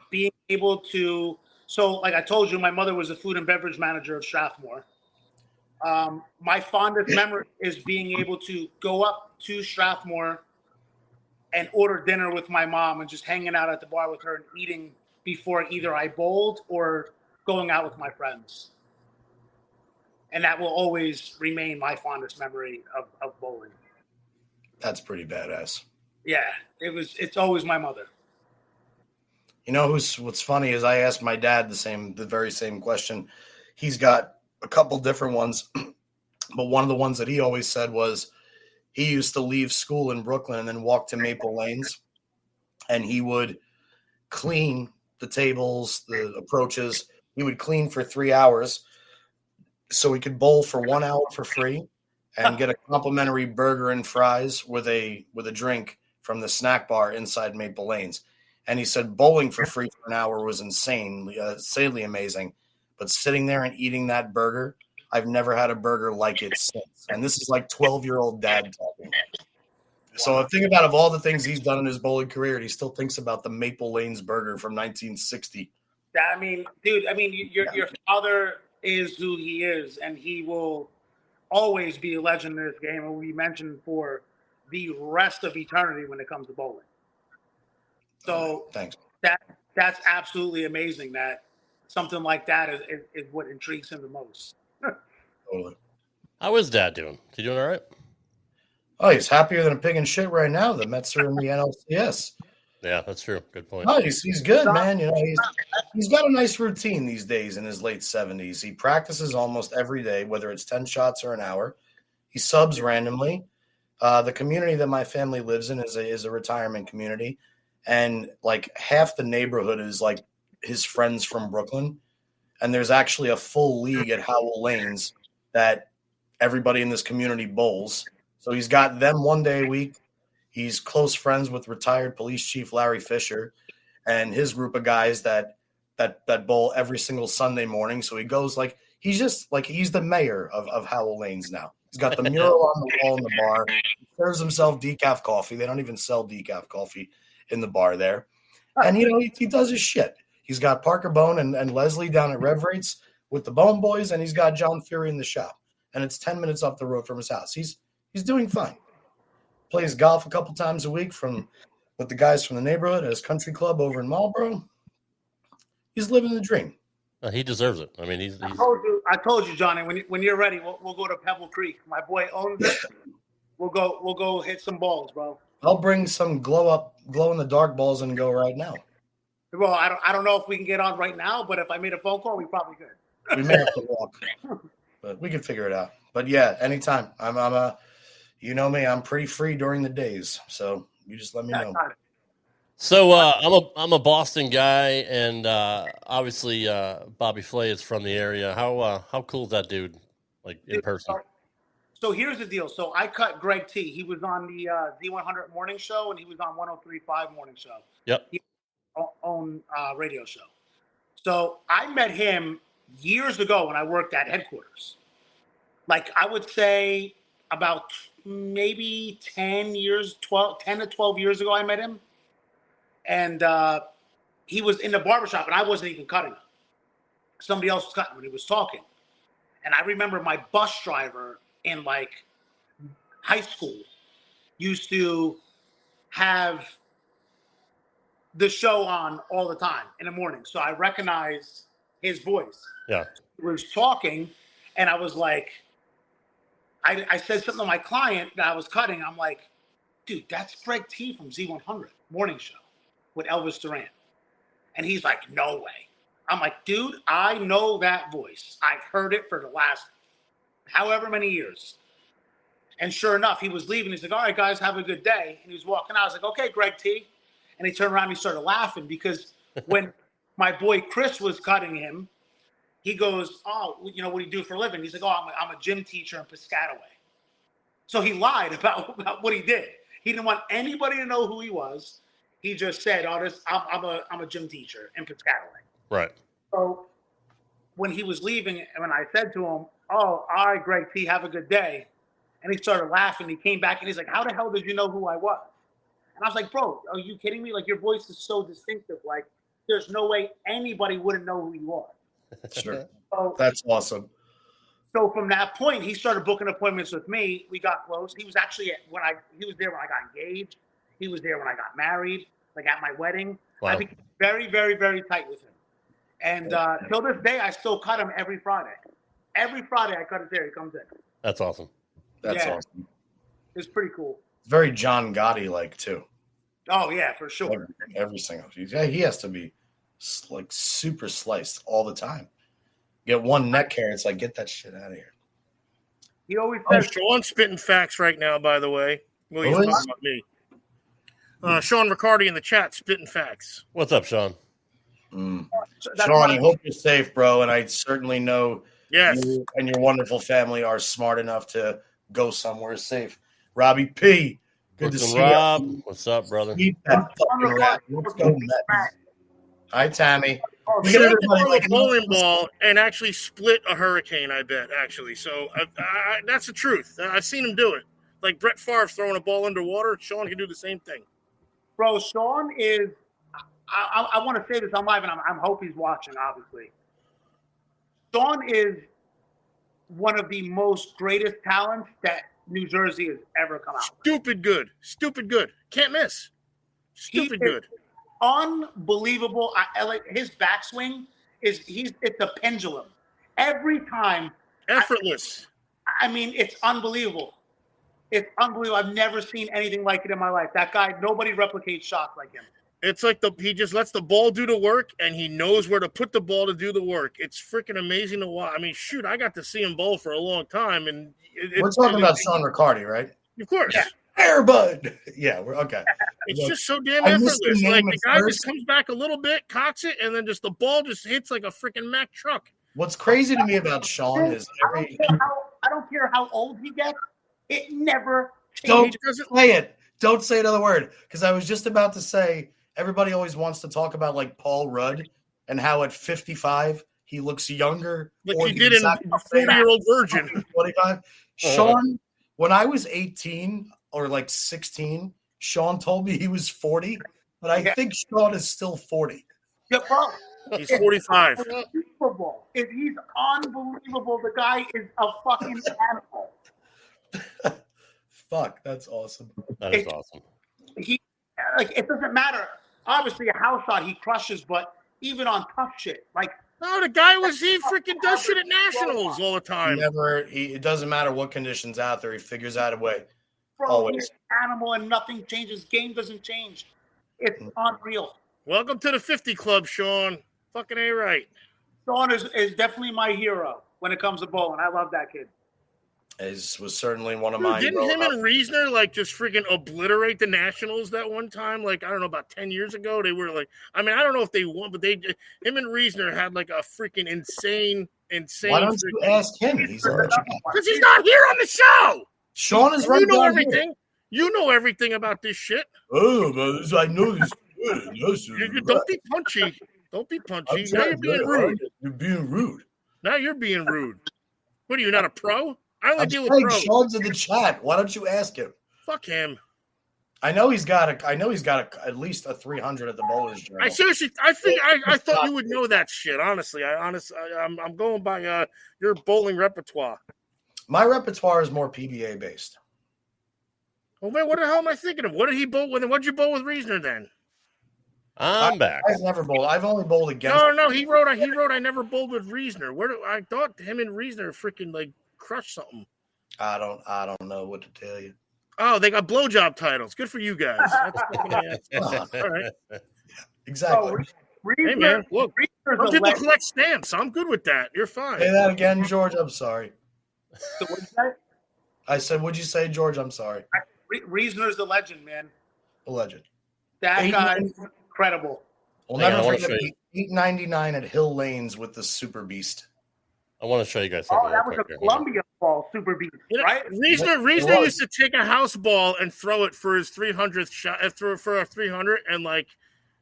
being able to So, like I told you, my mother was the food and beverage manager of Strathmore. My fondest memory is being able to go up to Strathmore and order dinner with my mom and just hanging out at the bar with her and eating before either I bowled or going out with my friends. And that will always remain my fondest memory of bowling. That's pretty badass. Yeah, it's always my mother. You know what's funny is I asked my dad the very same question. He's got a couple different ones, but one of the ones that he always said was he used to leave school in Brooklyn and then walk to Maple Lanes, and he would clean the tables, the approaches. He would clean for 3 hours so he could bowl for 1 hour for free and get a complimentary burger and fries with a drink from the snack bar inside Maple Lanes. And he said bowling for free for an hour was insanely amazing. But sitting there and eating that burger, I've never had a burger like it since. And this is like 12-year-old dad talking. So think about of all the things he's done in his bowling career, and he still thinks about the Maple Lanes burger from 1960. I mean, dude, your father is who he is, and he will always be a legend in this game, and will be mentioned for the rest of eternity when it comes to bowling. So thanks. That's absolutely amazing. That something like that is what intrigues him the most. Totally. How is Dad doing? Is he doing all right? Oh, he's happier than a pig in shit right now. The Mets are in the NLCS. Yeah, that's true. Good point. Oh, he's good, man. You know, he's got a nice routine these days in his late 70s. He practices almost every day, whether it's 10 shots or an hour. He subs randomly. The community that my family lives in is a retirement community, and like half the neighborhood is like his friends from Brooklyn. And there's actually a full league at Howell Lanes that everybody in this community bowls. So he's got them 1 day a week. He's close friends with retired police chief Larry Fisher and his group of guys that bowl every single Sunday morning. So he goes he's the mayor of Howell Lanes now. He's got the mural on the wall in the bar. He serves himself decaf coffee. They don't even sell decaf coffee in the bar there. And, he does his shit. He's got Parker Bone and Leslie down at Rev Rates with the Bone Boys, and he's got John Fury in the shop. And it's 10 minutes up the road from his house. He's doing fine. Plays golf a couple times a week with the guys from the neighborhood at his country club over in Marlboro. He's living the dream. He deserves it. I mean, he's. I told you, Johnny. When you're ready, we'll go to Pebble Creek. My boy owns it. We'll go hit some balls, bro. I'll bring some glow in the dark balls and go right now. Well, I don't know if we can get on right now, but if I made a phone call, we probably could. We may have to walk, but we can figure it out. But yeah, anytime. I'm you know me, I'm pretty free during the days, so you just let me know. So I'm a Boston guy, and obviously Bobby Flay is from the area. How cool is that dude, in person? So here's the deal. So I cut Greg T. He was on the Z100 morning show, and he was on 103.5 morning show. Yep. He own radio show. So I met him years ago when I worked at headquarters. I would say about maybe 10 to 12 years ago I met him. And he was in the barbershop, and I wasn't even cutting him. Somebody else was cutting when he was talking. And I remember my bus driver in high school used to have the show on all the time in the morning. So I recognized his voice. Yeah. He was talking, and I was like, I said something to my client that I was cutting. I'm like, dude, that's Greg T from Z100 morning show with Elvis Duran. And he's like, no way. I'm like, dude, I know that voice. I've heard it for the last however many years. And sure enough, he was leaving. He's like, all right, guys, have a good day. And he was walking out. I was like, okay, Greg T. And he turned around and he started laughing because when my boy Chris was cutting him, he goes, oh, what do you do for a living? He's like, oh, I'm a gym teacher in Piscataway. So he lied about what he did. He didn't want anybody to know who he was. He just said, oh, I'm a gym teacher in Piscataway. Right. So when he was leaving, and when I said to him, oh, all right, Greg T, have a good day. And he started laughing. He came back and he's like, how the hell did you know who I was? And I was like, bro, are you kidding me? Your voice is so distinctive. there's no way anybody wouldn't know who you are. Sure. So, That's awesome. So from that point, he started booking appointments with me. We got close. He was actually he was there when I got engaged. He was there when I got married, like at my wedding. Wow. I became very, very, very tight with him. And till this day, I still cut him every Friday. Every Friday, I cut his hair. He comes in. That's awesome. That's awesome. It's pretty cool. It's very John Gotti-like, too. Oh, yeah, for sure. Every single. Yeah, he has to be like super sliced all the time. Get one neck hair, it's like, get that shit out of here. He always says, Sean's spitting facts right now, by the way. Well, he's talking about me. Sean Riccardi in the chat, spitting facts. What's up, Sean? Sean, I hope you're safe, bro. And I certainly know you and your wonderful family are smart enough to go somewhere safe. Robbie P, good to see Rob. you. What's up, brother? Let's go, Mets. Hi, Tammy. He could throw a bowling ball and actually split a hurricane, I bet, actually. So that's the truth. I've seen him do it. Like Brett Favre throwing a ball underwater, Sean can do the same thing. Bro, Sean is – I want to say this on live, and I hope he's watching, obviously. Sean is one of the most greatest talents that New Jersey has ever come out with. Stupid good. Stupid good. Can't miss. Stupid good. Unbelievable. Like his backswing it's a pendulum. Every time. Effortless. I mean, it's unbelievable. It's unbelievable. I've never seen anything like it in my life. That guy, nobody replicates shots like him. It's like he just lets the ball do the work, and he knows where to put the ball to do the work. It's freaking amazing to watch. I mean, shoot, I got to see him bowl for a long time, and we're talking about Sean Riccardi, right? Of course. Yeah. Airbud. Yeah, we're okay. It's just so damn effortless. Like the guy just comes back a little bit, cocks it, and then just the ball just hits like a freaking Mack truck. What's crazy to me about Sean is I don't care how old he gets, it never changes. changes. Don't say it. Don't say another word. Because I was just about to say everybody always wants to talk about like Paul Rudd and how at 55 he looks younger. Like he did in 40-year-old virgin. 25. Sean, when I was 18 or like 16, Sean told me he was 40, but I think Sean is still 40. Yeah, bro. He's 45. Unbelievable. He's unbelievable. The guy is a fucking animal. Fuck, that's awesome. That is awesome. It doesn't matter. Obviously, a house shot he crushes, but even on tough shit, like. No, the guy he freaking does shit at nationals all the time. It doesn't matter what conditions out there. He figures out a way. Bro, always. He's an animal and nothing changes. Game doesn't change. It's unreal. Welcome to the 50 Club, Sean. Fucking A right. Sean is definitely my hero when it comes to bowling. I love that kid. Was certainly one of mine. Didn't him and Reisner like just freaking obliterate the Nationals that one time? Like, I don't know, about 10 years ago. They were like, I mean, I don't know if they won, but him and Reisner had like a freaking insane. Why don't you ask him? Because he's not here on the show. Sean is right. You know everything. Here. You know everything about this shit. Oh, but I know this. Don't be punchy. Don't be punchy. Now you're being rude. You're being rude. Now you're being rude. What are you, not a pro? I only deal with pros. Sean's in the chat. Why don't you ask him? Fuck him. I know he's got at least a 300 at the Bowler's Journal. I thought you would know that shit. Honestly, I'm going by your bowling repertoire. My repertoire is more PBA based. Well, man, what the hell am I thinking of? What did he bowl with? What'd you bowl with Reisner then? I'm back. I've never bowled. I've only bowled against. No. He wrote. I never bowled with Reisner. I thought him and Reisner freaking like crushed something. I don't know what to tell you. Oh, they got blowjob titles. Good for you guys. All right. Exactly. Hey man, look. Some people collect stamps. I'm good with that. You're fine. Say that again, George. I'm sorry. So what'd you say? I said, what'd you say, George? I'm sorry. Reisner's the legend, man. A legend. That guy's incredible. We'll never forget $8.99 at Hill Lanes with the Super Beast. I want to show you guys something. Oh, that was a Columbia ball, Super Beast, right? Reisner used to take a house ball and throw it for his 300th shot, for a 300, and like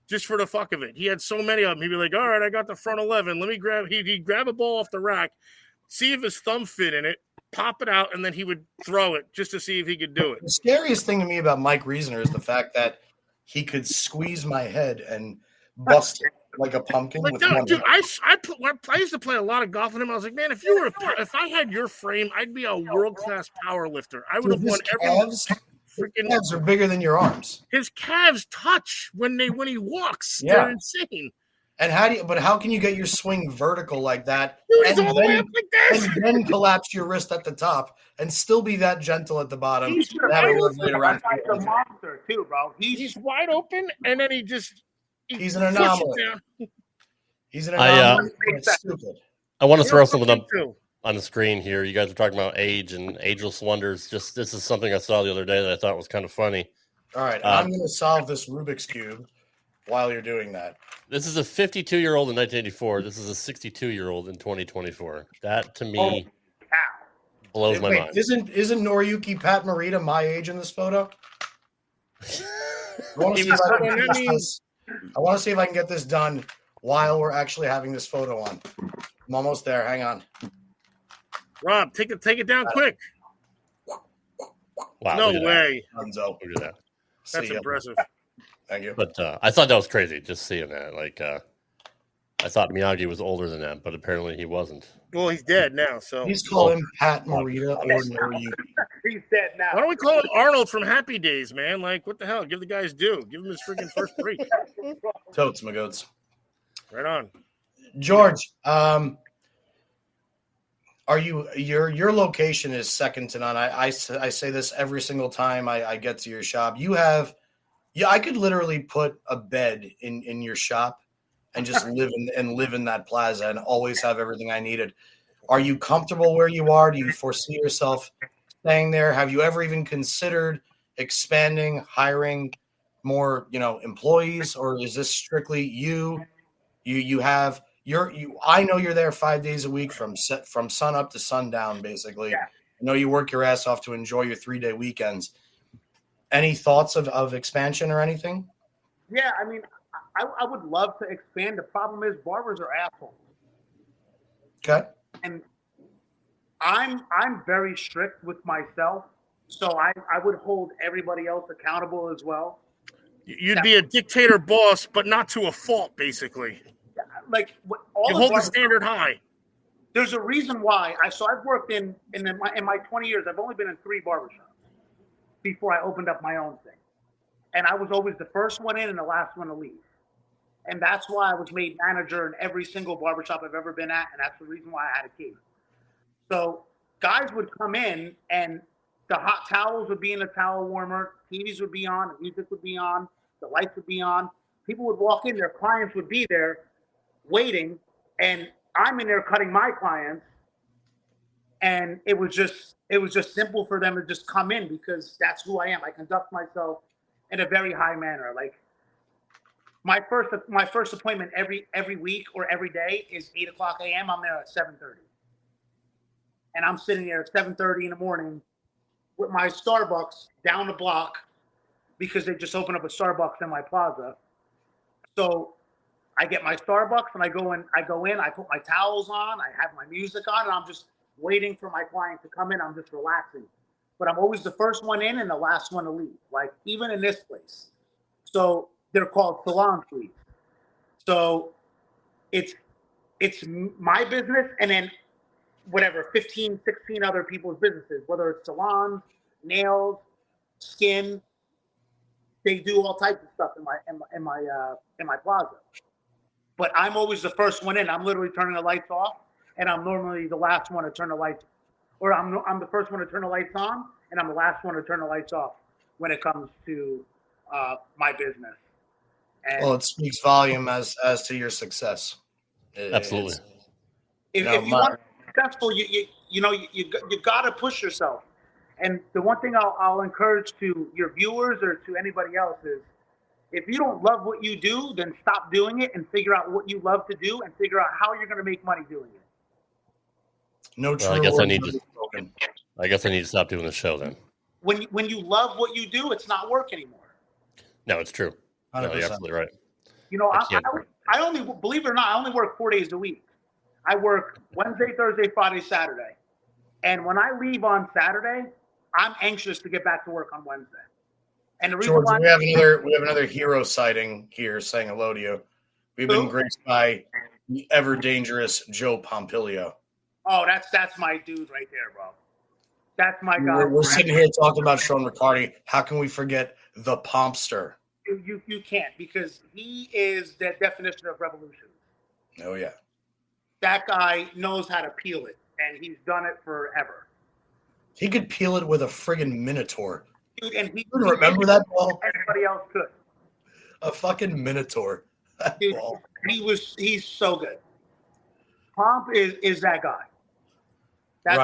just for the fuck of it. He had so many of them. He'd be like, "All right, I got the front 11. Let me grab." He'd grab a ball off the rack, see if his thumb fit in it, pop it out, and then he would throw it just to see if he could do it. The scariest thing to me about Mike Reisner is the fact that he could squeeze my head and busted like a pumpkin. Like, with no, one dude, hand. I used to play a lot of golf with him. I was like, man, if I had your frame, I'd be a world class power lifter. I would have won every freaking. Calves are bigger than your arms. His calves touch when he walks. Yeah. They're insane. And how can you get your swing vertical like that, Dude, he's all the way up like this, and then collapse your wrist at the top and still be that gentle at the bottom? He's a monster too, bro. He's wide open, and then he's an anomaly. He's an anomaly. It's stupid. I want to throw something up on the screen here. You guys are talking about age and ageless wonders. This is something I saw the other day that I thought was kind of funny. All right, I'm going to solve this Rubik's Cube while you're doing that. This is a 52-year-old in 1984. This is a 62-year-old in 2024. That, to me, blows my mind. Isn't Noriyuki Pat Morita my age in this photo? I want to see if I can get this done while we're actually having this photo on. I'm almost there. Hang on. Rob, take it down quick. Wow, no way. Look at that. That's impressive. Thank you. But I thought that was crazy, just seeing that. Like, I thought Miyagi was older than that, but apparently he wasn't. Well, he's dead now, so. He's calling Pat Morita or Noriyuki. He's dead now. Why don't we call him Arnold from Happy Days, man? Like, what the hell? Give the guy his due. Give him his freaking first break. Totes, my goats. Right on. George, your location is second to none. I say this every single time I get to your shop. I could literally put a bed in your shop and just live in that plaza and always have everything I needed. Are you comfortable where you are? Do you foresee yourself staying there? Have you ever even considered expanding, hiring more, employees, or is this strictly you? I know you're there 5 days a week from sun up to sundown, basically. Yeah. I know you work your ass off to enjoy your 3-day weekends. Any thoughts of expansion or anything? Yeah, I mean, I would love to expand. The problem is barbers are assholes. Okay. And I'm very strict with myself, so I would hold everybody else accountable as well. You'd be a dictator boss, but not to a fault, basically. Like you hold the standard high. There's a reason why. I've worked in my 20 years. I've only been in 3 barbershops before I opened up my own thing, and I was always the first one in and the last one to leave. And that's why I was made manager in every single barbershop I've ever been at, and that's the reason why I had a key. So guys would come in, and the hot towels would be in the towel warmer, TVs would be on, the music would be on, the lights would be on. People would walk in, their clients would be there waiting, and I'm in there cutting my clients, and it was just simple for them to just come in because that's who I am. I conduct myself in a very high manner. Like my first appointment every week or every day is 8:00 a.m. I'm there at 7:30, and I'm sitting there at 7:30 in the morning with my Starbucks down the block because they just opened up a Starbucks in my plaza. So I get my Starbucks and I go in, I put my towels on, I have my music on, and I'm just waiting for my client to come in. I'm just relaxing. But I'm always the first one in and the last one to leave, like even in this place. So they're called salon suites. So it's my business and then whatever, 15, 16 other people's businesses, whether it's salons, nails, skin. They do all types of stuff in my plaza. But I'm always the first one in. I'm literally turning the lights off, and I'm normally the last one to turn the lights, or I'm the first one to turn the lights on, and I'm the last one to turn the lights off when it comes to my business. And well, it speaks volume as to your success. Absolutely. If you want to be successful, you got to push yourself. And the one thing I'll encourage to your viewers or to anybody else is, if you don't love what you do, then stop doing it and figure out what you love to do and figure out how you're going to make money doing it. No true. I guess I need to stop doing the show then. When you love what you do, it's not work anymore. No, it's true. No, you're absolutely right. I only, believe it or not, I only work 4 days a week. I work Wednesday, Thursday, Friday, Saturday. And when I leave on Saturday, I'm anxious to get back to work on Wednesday. And the reason George, why we have another hero sighting here saying hello to you. We've been graced by the ever dangerous Joe Pompilio. Oh, that's my dude right there, bro. That's my guy. We're sitting here talking about Sean Riccardi. How can we forget the Pompster? You can't, because he is the definition of revolution. Oh, yeah. That guy knows how to peel it, and he's done it forever. He could peel it with a friggin' Minotaur. Dude, and he remember that ball? Everybody else could. A fucking Minotaur. Dude, he's so good. Pomp is that guy. That's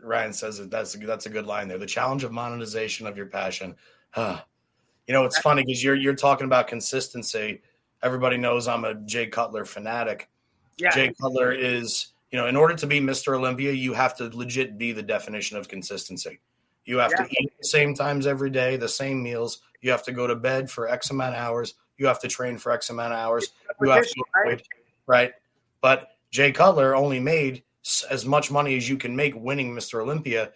Ryan says it. That's a good line there. The challenge of monetization of your passion. You know, it's funny because you're talking about consistency. Everybody knows I'm a Jay Cutler fanatic. Yeah. Jay Cutler is, in order to be Mr. Olympia, you have to legit be the definition of consistency. You have to eat the same times every day, the same meals. You have to go to bed for X amount of hours. You have to train for X amount of hours. You have to avoid, right? But Jay Cutler only made as much money as you can make winning Mr. Olympia.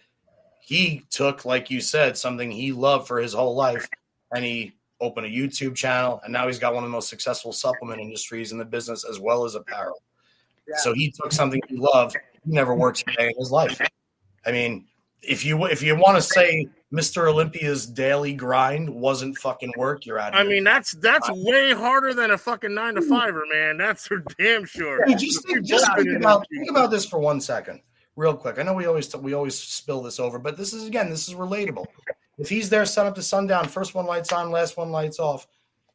He took, like you said, something he loved for his whole life, and he opened a YouTube channel, and now he's got one of the most successful supplement industries in the business as well as apparel. Yeah. So he took something he loved. He never worked a day in his life. I mean, if you want to say Mr. Olympia's daily grind wasn't fucking work, you're out of here. I mean, that's way harder than a fucking 9-to-5er, man. That's for damn sure. Hey, just think about this for 1 second, real quick. I know we always spill this over, but this is relatable. If he's there sun up to sundown, first one lights on, last one lights off,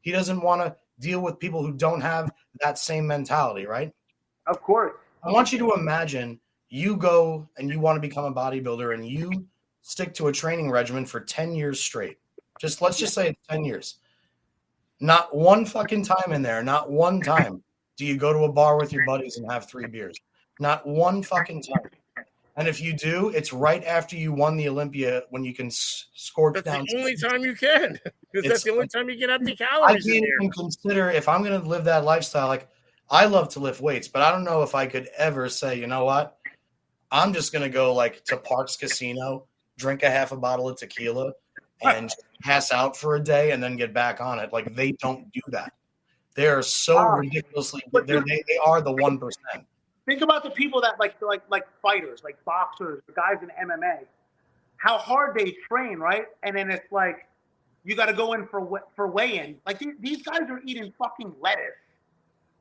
he doesn't want to deal with people who don't have that same mentality, right? Of course. I want you to imagine you go and you want to become a bodybuilder and you stick to a training regimen for 10 years straight. Let's just say it's 10 years. Not one fucking time in there, not one time do you go to a bar with your buddies and have 3 beers. Not one fucking time. And if you do, it's right after you won the Olympia when you can scorch that's down. That's the only time you can. Because that's the only time you get empty calories. I can't even consider if I'm going to live that lifestyle. Like, I love to lift weights, but I don't know if I could ever say, you know what? I'm just going to go like to Parks Casino, drink a half a bottle of tequila, and pass out for a day and then get back on it. Like, they don't do that. They are so ridiculously – they are the 1%. Think about the people that like fighters, like boxers, the guys in MMA, how hard they train, right? And then it's like you got to go in for weigh-in. Like these guys are eating fucking lettuce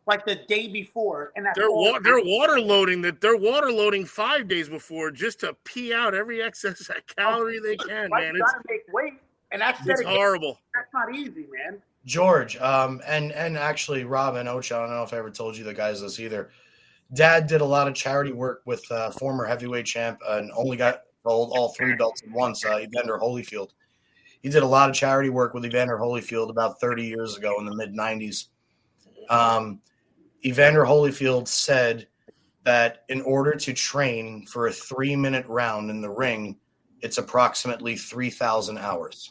like the day before, and they're water loading 5 days before just to pee out every excess calorie they can, man. You gotta make weight, and it's horrible. That's not easy, man. George, and actually Rob and Ocho, I don't know if I ever told you the guys this either. Dad did a lot of charity work with former heavyweight champ and only got all 3 belts at once, Evander Holyfield. He did a lot of charity work with Evander Holyfield about 30 years ago in the mid-'90s. Evander Holyfield said that in order to train for a 3-minute round in the ring, it's approximately 3,000 hours.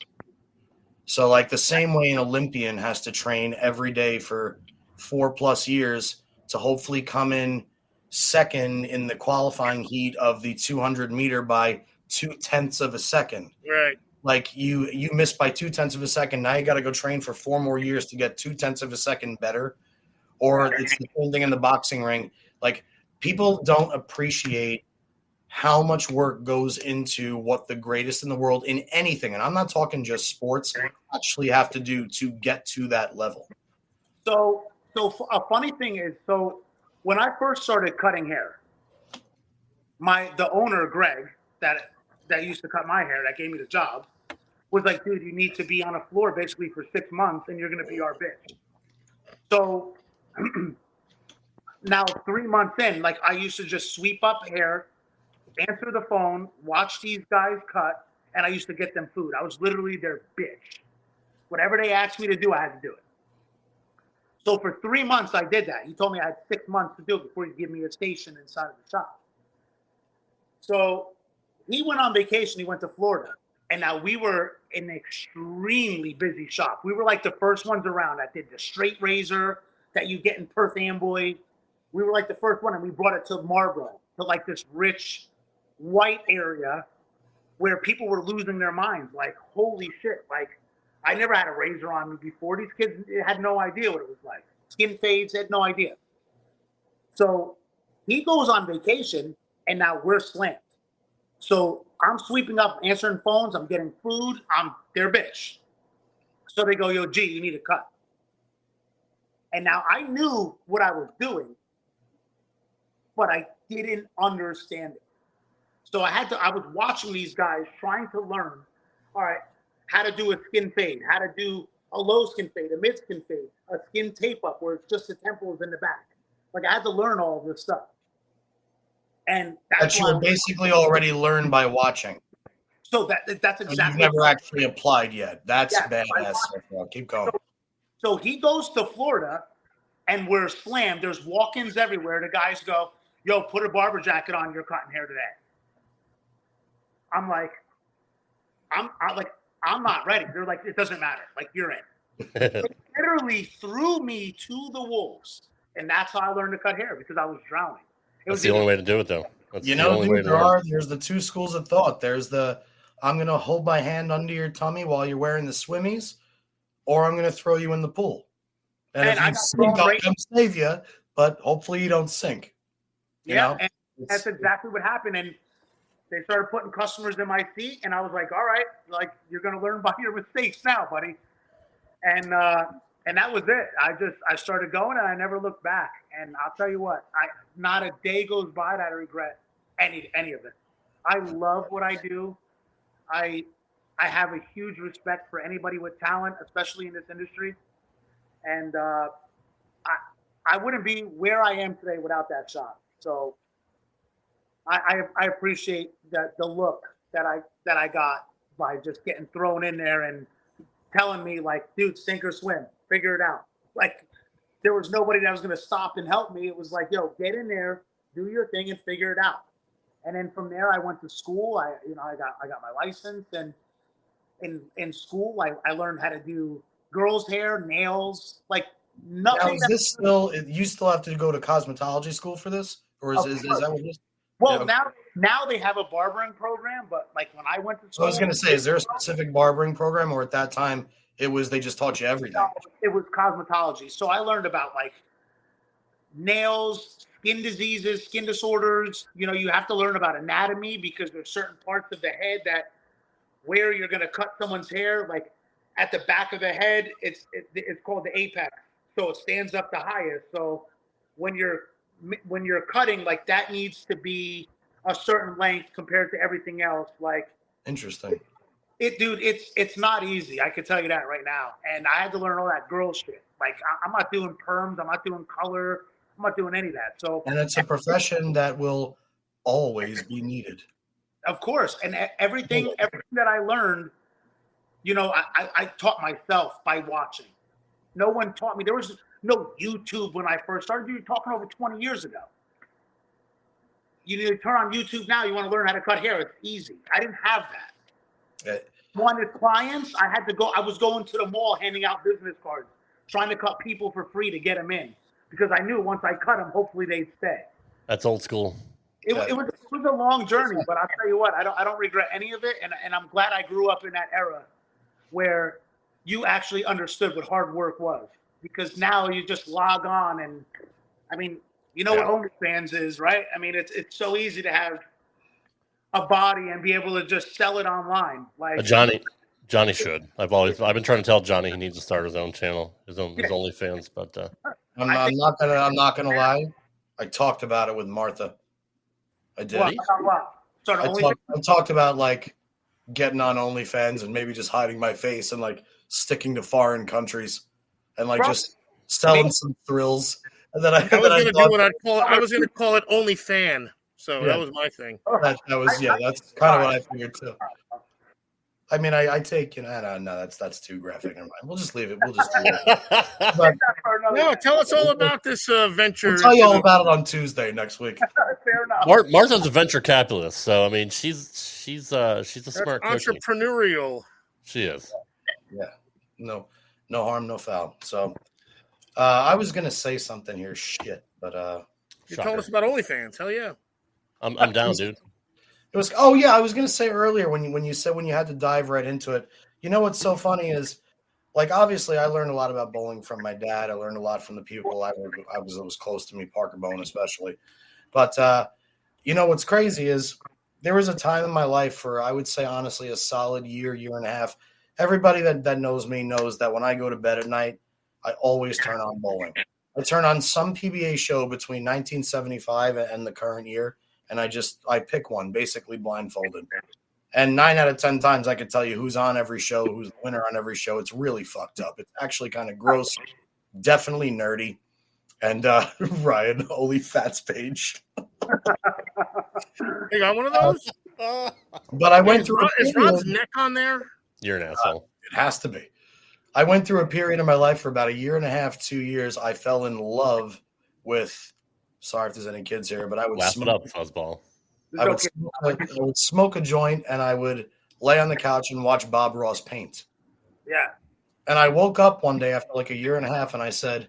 So like the same way an Olympian has to train every day for 4+ years to hopefully come in second in the qualifying heat of the 200 meter by 0.2 of a second. Right. Like you missed by 0.2 of a second. Now you got to go train for 4 more years to get 0.2 of a second better. Or it's the same thing in the boxing ring. Like people don't appreciate how much work goes into what the greatest in the world in anything. And I'm not talking just sports, actually have to do to get to that level. So a funny thing is, when I first started cutting hair, the owner, Greg, that used to cut my hair, that gave me the job, was like, dude, you need to be on a floor basically for 6 months and you're going to be our bitch. So now 3 months in, like I used to just sweep up hair, answer the phone, watch these guys cut, and I used to get them food. I was literally their bitch. Whatever they asked me to do, I had to do it. So for 3 months, I did that. He told me I had 6 months to do it before he'd give me a station inside of the shop. So he went on vacation. He went to Florida. And now we were in an extremely busy shop. We were like the first ones around that did the straight razor that you get in Perth Amboy. We were like the first one, and we brought it to Marlboro, to like this rich white area where people were losing their minds. Like, holy shit, like, I never had a razor on me before. These kids had no idea what it was like. skin fades, had no idea. So he goes on vacation, and now we're slammed. So I'm sweeping up, answering phones, I'm getting food, I'm their bitch. So they go, yo, G, you need a cut. And now I knew what I was doing, but I didn't understand it. So I was watching these guys trying to learn, all right, how to do a skin fade, how to do a low skin fade, a mid skin fade, a skin tape up where it's just the temples in the back. Like I had to learn all of this stuff. And that's you were basically already learned by watching. So that's exactly. You've never actually applied yet. That's badass. Keep going. So he goes to Florida, and we're slammed. There's walk-ins everywhere. The guys go, yo, put a barber jacket on. You're cutting hair today. I'm like, I'm not ready. They're like, it doesn't matter. Like, you're in. They literally threw me to the wolves. And that's how I learned to cut hair, because I was drowning. That's the only way to do it, though. That's dude, there's the two schools of thought. There's the, I'm going to hold my hand under your tummy while you're wearing the swimmies, or I'm going to throw you in the pool. And if you sink, I'll come save you, but hopefully you don't sink. You know? And that's exactly what happened. And they started putting customers in my seat, and I was like, all right, like, you're going to learn by your mistakes now, buddy. And that was it. I started going, and I never looked back. And I'll tell you what, not a day goes by that I regret any of it. I love what I do. I have a huge respect for anybody with talent, especially in this industry. And I wouldn't be where I am today without that shot. So I appreciate the look that I got by just getting thrown in there and telling me, like, dude, sink or swim, figure it out. Like, there was nobody that was going to stop and help me. It was like, yo, get in there, do your thing, and figure it out. And then from there, I went to school. I got my license, and in school, I learned how to do girls' hair, nails, like nothing. Now, is this still? You still have to go to cosmetology school for this, or is that what it is? Well, now they have a barbering program, but like when I went to school, I was going to say, is there a specific barbering program, or at that time they just taught you everything? No, it was cosmetology. So I learned about like nails, skin diseases, skin disorders. You know, you have to learn about anatomy because there's certain parts of the head that where you're going to cut someone's hair, like at the back of the head, it's called the apex. So it stands up the highest. So when you're cutting, like that needs to be a certain length compared to everything else. Like, interesting. It's not easy. I can tell you that right now. And I had to learn all that girl shit. Like, I'm not doing perms. I'm not doing color. I'm not doing any of that. So, and it's a profession that will always be needed. Of course. And everything that I learned, you know, I taught myself by watching. No one taught me. There was no YouTube when I first started. You're talking over 20 years ago. You need to turn on YouTube now. You want to learn how to cut hair. It's easy. I didn't have that. Wanted clients. I was going to the mall handing out business cards, trying to cut people for free to get them in, because I knew once I cut them, hopefully they'd stay. That's old school. It was a long journey, but I'll tell you what, I don't regret any of it, and I'm glad I grew up in that era where you actually understood what hard work was, because now you just log on and, I mean, you know what OnlyFans is, right? I mean, it's so easy to have a body and be able to just sell it online. Like Johnny should. I've been trying to tell Johnny he needs to start his own channel, his OnlyFans. But I'm not gonna lie. I talked about it with Martha. I did. What? I talked about like getting on OnlyFans and maybe just hiding my face and like sticking to foreign countries and like just selling some thrills. And then I was going to call it OnlyFan. So that was my thing. That's kind of what I figured too. I mean, I take, you know, no, that's too graphic. Never mind. We'll just leave it. No, tell us all about this venture. I'll tell you all about it on Tuesday next week. Fair enough. Martha's a venture capitalist, so I mean, she's a smart entrepreneurial. She is. Yeah. No harm, no foul. So, I was gonna say something here, but you told us about OnlyFans. Hell yeah. I'm down, dude. It was. Oh yeah, I was gonna say earlier when you said when you had to dive right into it. You know what's so funny is like, obviously, I learned a lot about bowling from my dad. I learned a lot from the people I was close to me, Parker Bone especially. But you know what's crazy is there was a time in my life for, I would say honestly, a solid year and a half. Everybody that knows me knows that when I go to bed at night, I always turn on bowling. I turn on some PBA show between 1975 and the current year, and I pick one, basically blindfolded. And 9 out of 10 times I could tell you who's on every show, who's the winner on every show. It's really fucked up. It's actually kind of gross, definitely nerdy. And Ryan, holy fats page. You got one of those? But I went through Is Rod's neck on there? You're an asshole. It has to be. I went through a period in my life for about a year and a half, 2 years. I fell in love with, sorry if there's any kids here, but I would Laugh it up, fuzzball. I would smoke a joint and I would lay on the couch and watch Bob Ross paint. Yeah. And I woke up one day after like a year and a half and I said,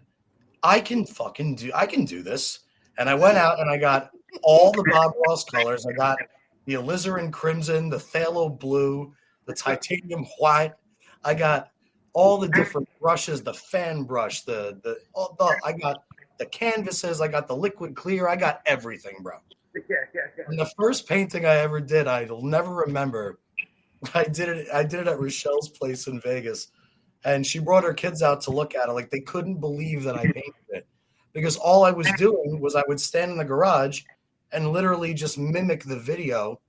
I can do this. And I went out and I got all the Bob Ross colors. I got the alizarin crimson, the phthalo blue, the titanium white. I got all the different brushes, the fan brush, I got the canvases, I got the liquid clear, I got everything, bro. Yeah. And the first painting I ever did, I'll never remember. I did it at Rochelle's place in Vegas. And she brought her kids out to look at it. Like, they couldn't believe that I painted it. Because all I was doing was I would stand in the garage and literally just mimic the video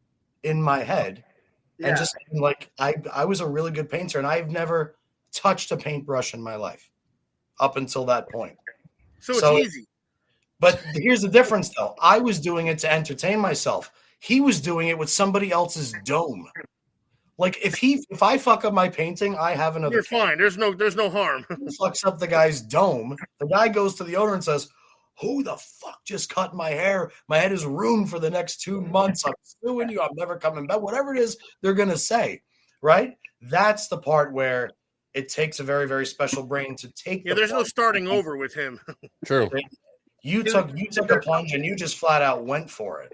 in my head. Yeah. And just like, I was a really good painter, and I've never touched a paintbrush in my life up until that point. So it's easy. But here's the difference, though. I was doing it to entertain myself. He was doing it with somebody else's dome. Like, if I fuck up my painting, I have another. You're fine. There's no harm. Who fucks up the guy's dome? The guy goes to the owner and says, "Who the fuck just cut my hair? My head is ruined for the next 2 months. I'm suing you. I'm never coming back." Whatever it is they're gonna say, right? That's the part where it takes a very, very special brain to take. Yeah, there's no starting over with him. True. You took a plunge and you just flat out went for it.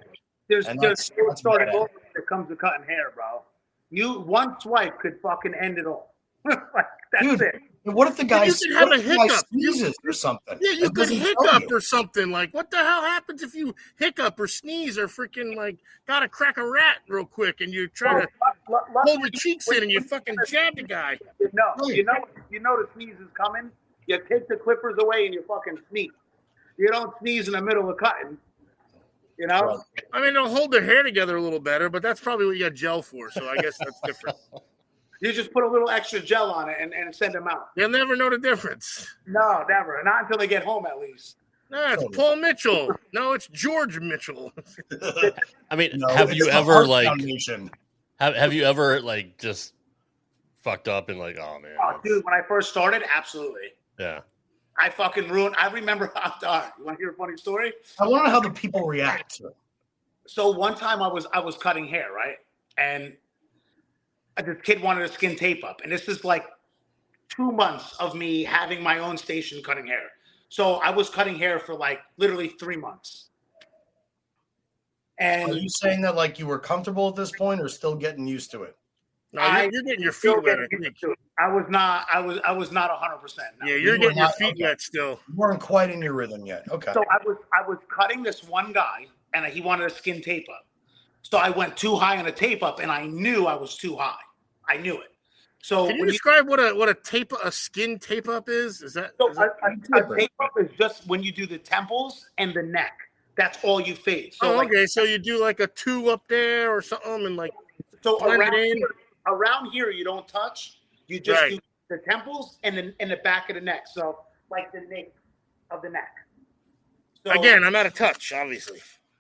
There's no starting over when it comes to cutting hair, bro. One swipe could fucking end it all. Like, that's it. What if the guy sneezes or something? Yeah, you could hiccup or something. Like, what the hell happens if you hiccup or sneeze or freaking like gotta crack a rat real quick and you try to hold your cheeks in and you fucking jab the guy? No, you know the sneeze is coming. You take the clippers away and you fucking sneeze. You don't sneeze in the middle of cutting. You know? I mean, they'll hold their hair together a little better, but that's probably what you got gel for. So I guess that's different. You just put a little extra gel on it and send them out. They'll never know the difference. No, never. Not until they get home, at least. No, it's Paul Mitchell. No, it's George Mitchell. I mean, have you ever like just fucked up and like, oh man? Oh, dude, when I first started, absolutely. Yeah. I fucking ruined. I remember. You want to hear a funny story? I want to know how the people react to it. So one time I was cutting hair, right, and this kid wanted to skin tape up, and this is like 2 months of me having my own station cutting hair. So I was cutting hair for like literally 3 months. And are you saying that like you were comfortable at this point, or still getting used to it? No, you're getting your feet wet. I was not 100%. No. Yeah, you're getting your feet wet still. You weren't quite in your rhythm yet. Okay. So I was cutting this one guy, and he wanted a skin tape up. So I went too high on a tape up, and I knew I was too high. I knew it. So can you describe what a skin tape up is? Is that a tape up is just when you do the temples and the neck. That's all you fade. So okay. So you do like a 2 up there or something, and like around here you don't touch. You just do the temples and the back of the neck. So like the nape of the neck. So, again, I'm out of touch, obviously.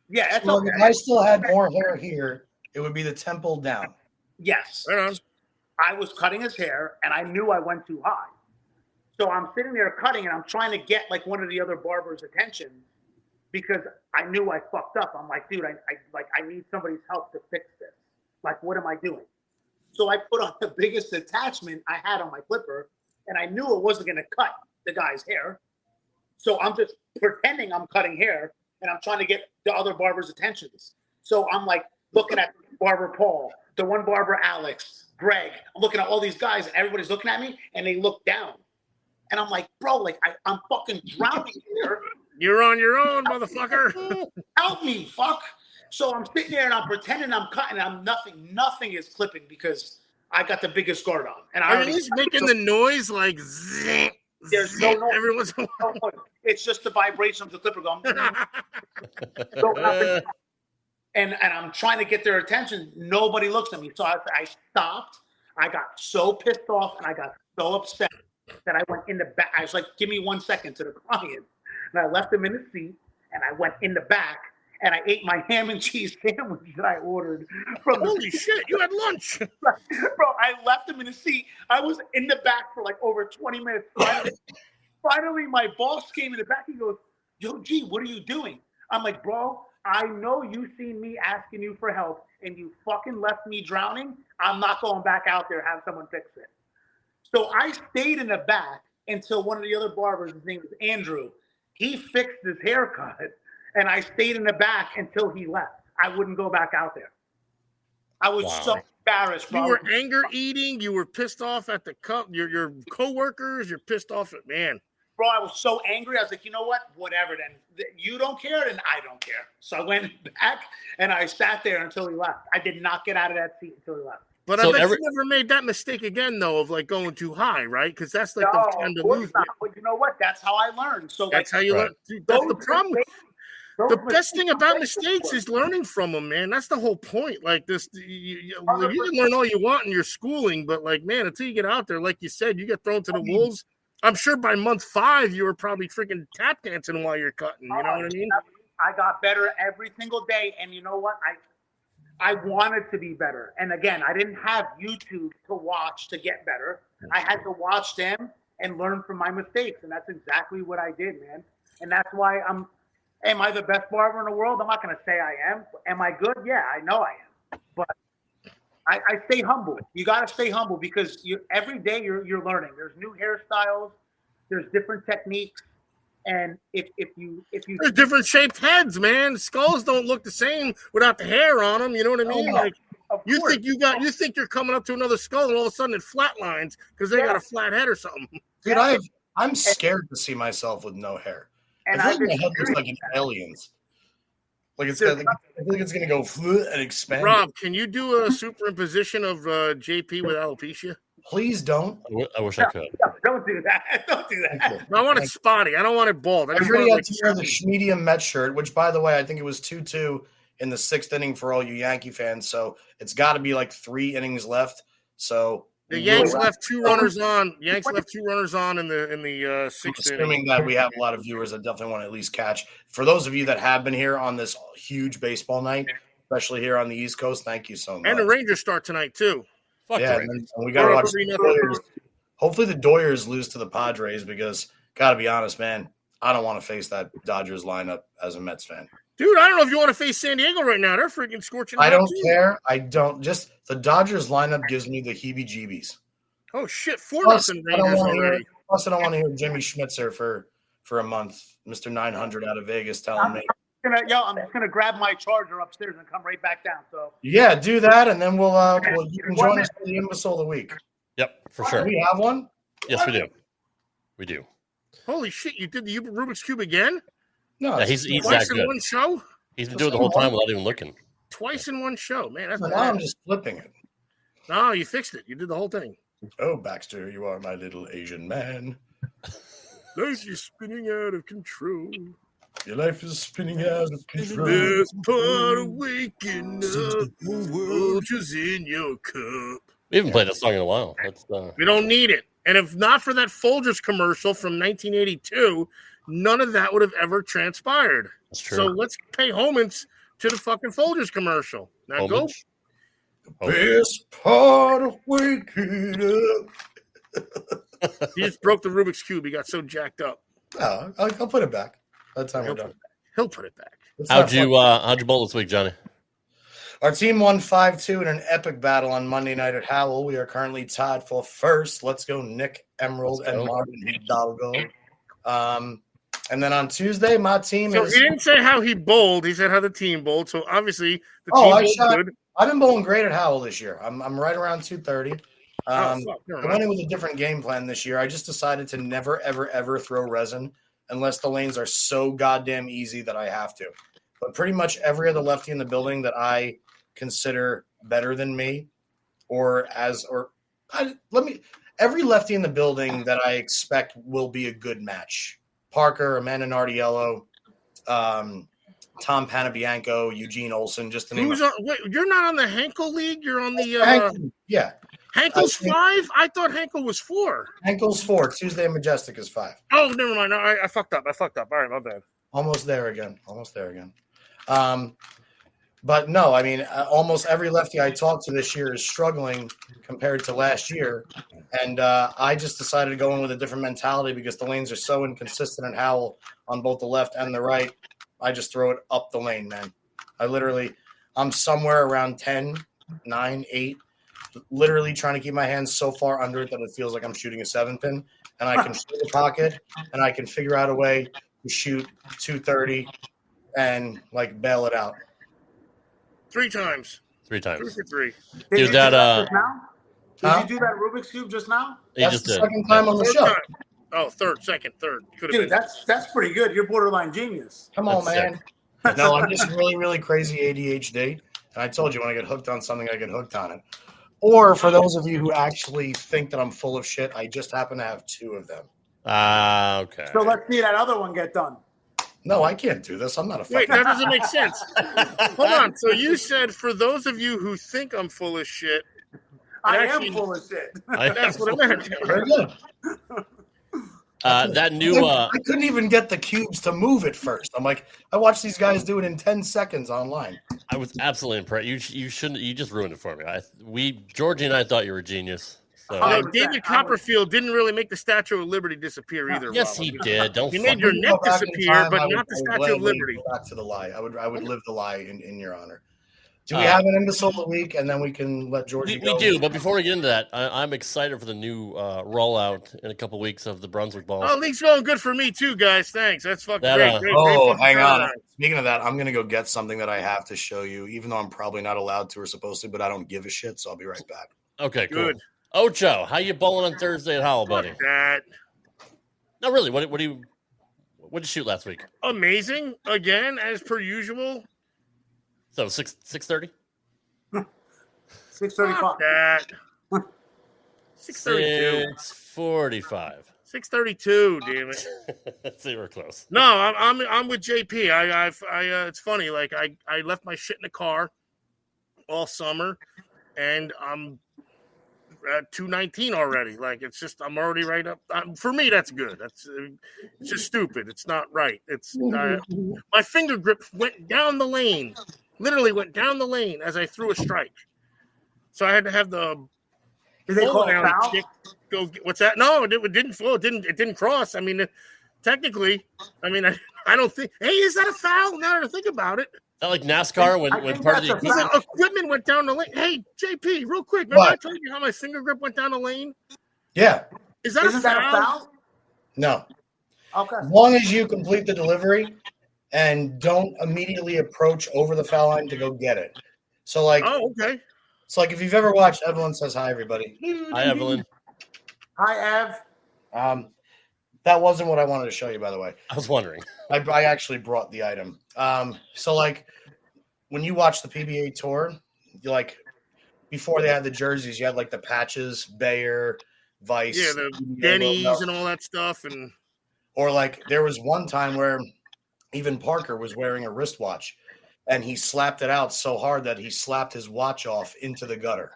Yeah, that's well, okay. If I still had more hair here, it would be the temple down. Yes. Right on. I was cutting his hair, and I knew I went too high. So I'm sitting there cutting, and I'm trying to get like one of the other barbers' attention because I knew I fucked up. I'm like, dude, I need somebody's help to fix this. Like, what am I doing? So I put on the biggest attachment I had on my clipper, and I knew it wasn't going to cut the guy's hair. So I'm just pretending I'm cutting hair, and I'm trying to get the other barber's attentions. So I'm like looking at barber Paul, the one barber Alex, Greg. I'm looking at all these guys, and everybody's looking at me, and they look down. And I'm like, bro, like, I'm fucking drowning here. You're on your own, motherfucker. Help me, fuck. So I'm sitting there, and I'm pretending I'm cutting. Nothing is clipping because I got the biggest guard on. And Are you just making the noise like zzz? There's no noise. Everyone's It's just the vibration of the clipper going. And I'm trying to get their attention. Nobody looks at me. So I stopped. I got so pissed off and I got so upset that I went in the back. I was like, give me 1 second to the client. And I left him in the seat and I went in the back and I ate my ham and cheese sandwich that I ordered from Holy shit, you had lunch. Bro, I left him in the seat. I was in the back for like over 20 minutes. Finally, my boss came in the back. He goes, yo, G, what are you doing? I'm like, bro, I know you seen me asking you for help and you fucking left me drowning. I'm not going back out there, have someone fix it. So I stayed in the back until one of the other barbers, his name was Andrew, he fixed his haircut. And I stayed in the back until he left. I wouldn't go back out there. I was so embarrassed, bro. You were anger eating. You were pissed off at your coworkers. You're pissed off at, man. Bro, I was so angry. I was like, you know what? Whatever then. You don't care, then I don't care. So I went back and I sat there until he left. I did not get out of that seat until he left. But I bet you never made that mistake again, though, of like going too high, right? Because that's like the time to lose. But you know what? That's how I learned. So that's how you learn. Dude, that's the problem. The best thing about mistakes is learning from them, man. That's the whole point. Like this, you can learn all you want in your schooling, but like, man, until you get out there, like you said, you get thrown to the wolves. I'm sure by month 5, you were probably freaking tap dancing while you're cutting. You know what I mean? I got better every single day, and you know what? I wanted to be better. And again, I didn't have YouTube to watch to get better. I had to watch them and learn from my mistakes, and that's exactly what I did, man. And that's why am I the best barber in the world? I'm not going to say I am. Am I good? Yeah, I know I am. But I stay humble. You got to stay humble because every day you're learning. There's new hairstyles. There's different techniques. And if you there's different shaped heads, man. Skulls don't look the same without the hair on them. You know what I mean? Like you think you're coming up to another skull, and all of a sudden it flatlines because they got a flat head or something. Dude, I'm scared to see myself with no hair. And I feel like my head looks like an alien's. Like I feel like it's gonna go and expand. Rob, can you do a superimposition of JP with alopecia? Please don't. I wish I could. Don't do that. Don't do that. I want it spotty. I don't want it bald. I really have to wear the Schmedium Met shirt, which, by the way, I think it was 2-2 in the 6th inning for all you Yankee fans. So it's got to be like 3 innings left. So the Yanks left 2 runners on. Yanks left 2 runners on in the 6th inning. Assuming that we have a lot of viewers that definitely want to at least catch. For those of you that have been here on this huge baseball night, especially here on the East Coast, thank you so much. And the Rangers start tonight too. Fuck yeah, and we got to watch the Doyers. Hopefully the Doyers lose to the Padres because, got to be honest, man, I don't want to face that Dodgers lineup as a Mets fan. Dude, I don't know if you want to face San Diego right now. They're freaking scorching. I don't care. I don't. Just the Dodgers lineup gives me the heebie-jeebies. Oh, shit. 4-0 Rangers already. Plus, I don't want to hear Jimmy Schmitzer for a month. Mr. 900 out of Vegas telling me. I'm just gonna grab my charger upstairs and come right back down. So yeah, do that, and then you can join us for the imbecile of the week. Yep, for sure. Do we have one? Yes, we do. We do. Holy shit! You did the Rubik's Cube again? No, yeah, he's twice that in good. one show. He's been doing it the whole time without even looking. Twice in one show, man. That's now I'm just flipping it. No, you fixed it. You did the whole thing. Oh, Baxter, you are my little Asian man. Life is spinning out of control. Your life is spinning out of control. There's part of waking up. Folgers in your cup. We haven't played that song in a while. We don't need it. And if not for that Folgers commercial from 1982, none of that would have ever transpired. That's true. So let's pay homage to the fucking Folgers commercial. Now homage. Go. Best part of waking up. He just broke the Rubik's Cube. He got so jacked up. Oh, I'll put it back. By the time we're done. He'll put it back. How'd you bowl this week, Johnny? Our team won 5-2 in an epic battle on Monday night at Howell. We are currently tied for first. Let's go, Nick Emerald and Marvin Hidalgo. And then on Tuesday, my team So he didn't say how he bowled. He said how the team bowled. So obviously the team bowled good. I've been bowling great at Howell this year. I'm right around 230. I went in with a different game plan this year. I just decided to never, ever, ever throw resin unless the lanes are so goddamn easy that I have to. But pretty much every other lefty in the building that I consider better than me, every lefty in the building that I expect will be a good match. Parker, Amanda Nardiello, Tom Panabianco, Eugene Olson, just to name Wait, you're not on the Henkel League? You're on the yeah. Henkel's 5? I thought Henkel was 4. Henkel's 4. Tuesday and Majestic is 5. Oh, never mind. No, I fucked up. All right, my bad. Almost there again. But no, I mean, almost every lefty I talked to this year is struggling compared to last year. And I just decided to go in with a different mentality because the lanes are so inconsistent and Howell on both the left and the right. I just throw it up the lane, man. I'm somewhere around 10, 9, 8, literally trying to keep my hands so far under it that it feels like I'm shooting a 7-pin. And I can shoot the pocket and I can figure out a way to shoot 230 and like bail it out. 3 times. 3 times. 3 for 3. Did Dude, you that do that just now? Did you do that Rubik's Cube just now? That's the second time on the show. Oh, third. Dude, that's pretty good. You're borderline genius. Come on, man. No, I'm just really, really crazy ADHD. And I told you when I get hooked on something, I get hooked on it. Or for those of you who actually think that I'm full of shit, I just happen to have 2 of them. Okay. So let's see that other one get done. No, I can't do this. I'm not a fucking... Wait, that doesn't make sense. Hold on. So you said for those of you who think I'm full of shit, I am full of shit. That's what I meant. Very good. That new I couldn't even get the cubes to move at first. I'm like, I watched these guys do it in 10 seconds online. I was absolutely impressed. You shouldn't. You just ruined it for me. Georgie and I thought you were a genius. So. David Copperfield didn't really make the Statue of Liberty disappear either. Yes, he did. He made your neck disappear, but not the Statue of Liberty. Back to the lie. I would live the lie in your honor. Do we have an imbecile of the week, and then we can let Georgie go? We do, but before we get into that, I'm excited for the new rollout in a couple weeks of the Brunswick balls. Oh, league's going good for me too, guys. Thanks. That's fucking great. Hang on. Speaking of that, I'm gonna go get something that I have to show you, even though I'm probably not allowed to or supposed to, but I don't give a shit, so I'll be right back. Okay, cool. Good. Ocho, how you bowling on Thursday at Howell, buddy? That. No, really. What did you shoot last week? Amazing. Again, as per usual. So 6:30. 6:35. That. 6:32. 6:45. 6:32. Damn it. So you were close. No, I'm with JP. It's funny. Like I left my shit in the car all summer, and I'm at 219 already. Like it's just I'm already right up. For me, that's good. It's just stupid. It's not right. It's my finger grip went down the lane. Literally went down the lane as I threw a strike. So I had to have the Did they call down foul? chick go. What's that? No, it didn't flow. It didn't cross. I mean, technically, I mean, I don't think. Hey, is that a foul? Now that I think about it. Not like NASCAR when part of the equipment went down the lane. Hey, JP, real quick. Remember I told you how my finger grip went down the lane? Yeah. Isn't that a foul? No. Okay. As long as you complete the delivery and don't immediately approach over the foul line to go get it. So like, oh, okay. It's like if you've ever watched, Evelyn says hi, everybody. Hi, Evelyn. Hi, Ev. That wasn't what I wanted to show you, by the way. I was wondering. I actually brought the item. So like when you watch the PBA tour, you like before they had the jerseys, you had like the patches, Bayer, Vice, yeah, the Denny's and all that stuff, and or like there was one time where even Parker was wearing a wristwatch, and he slapped it out so hard that he slapped his watch off into the gutter.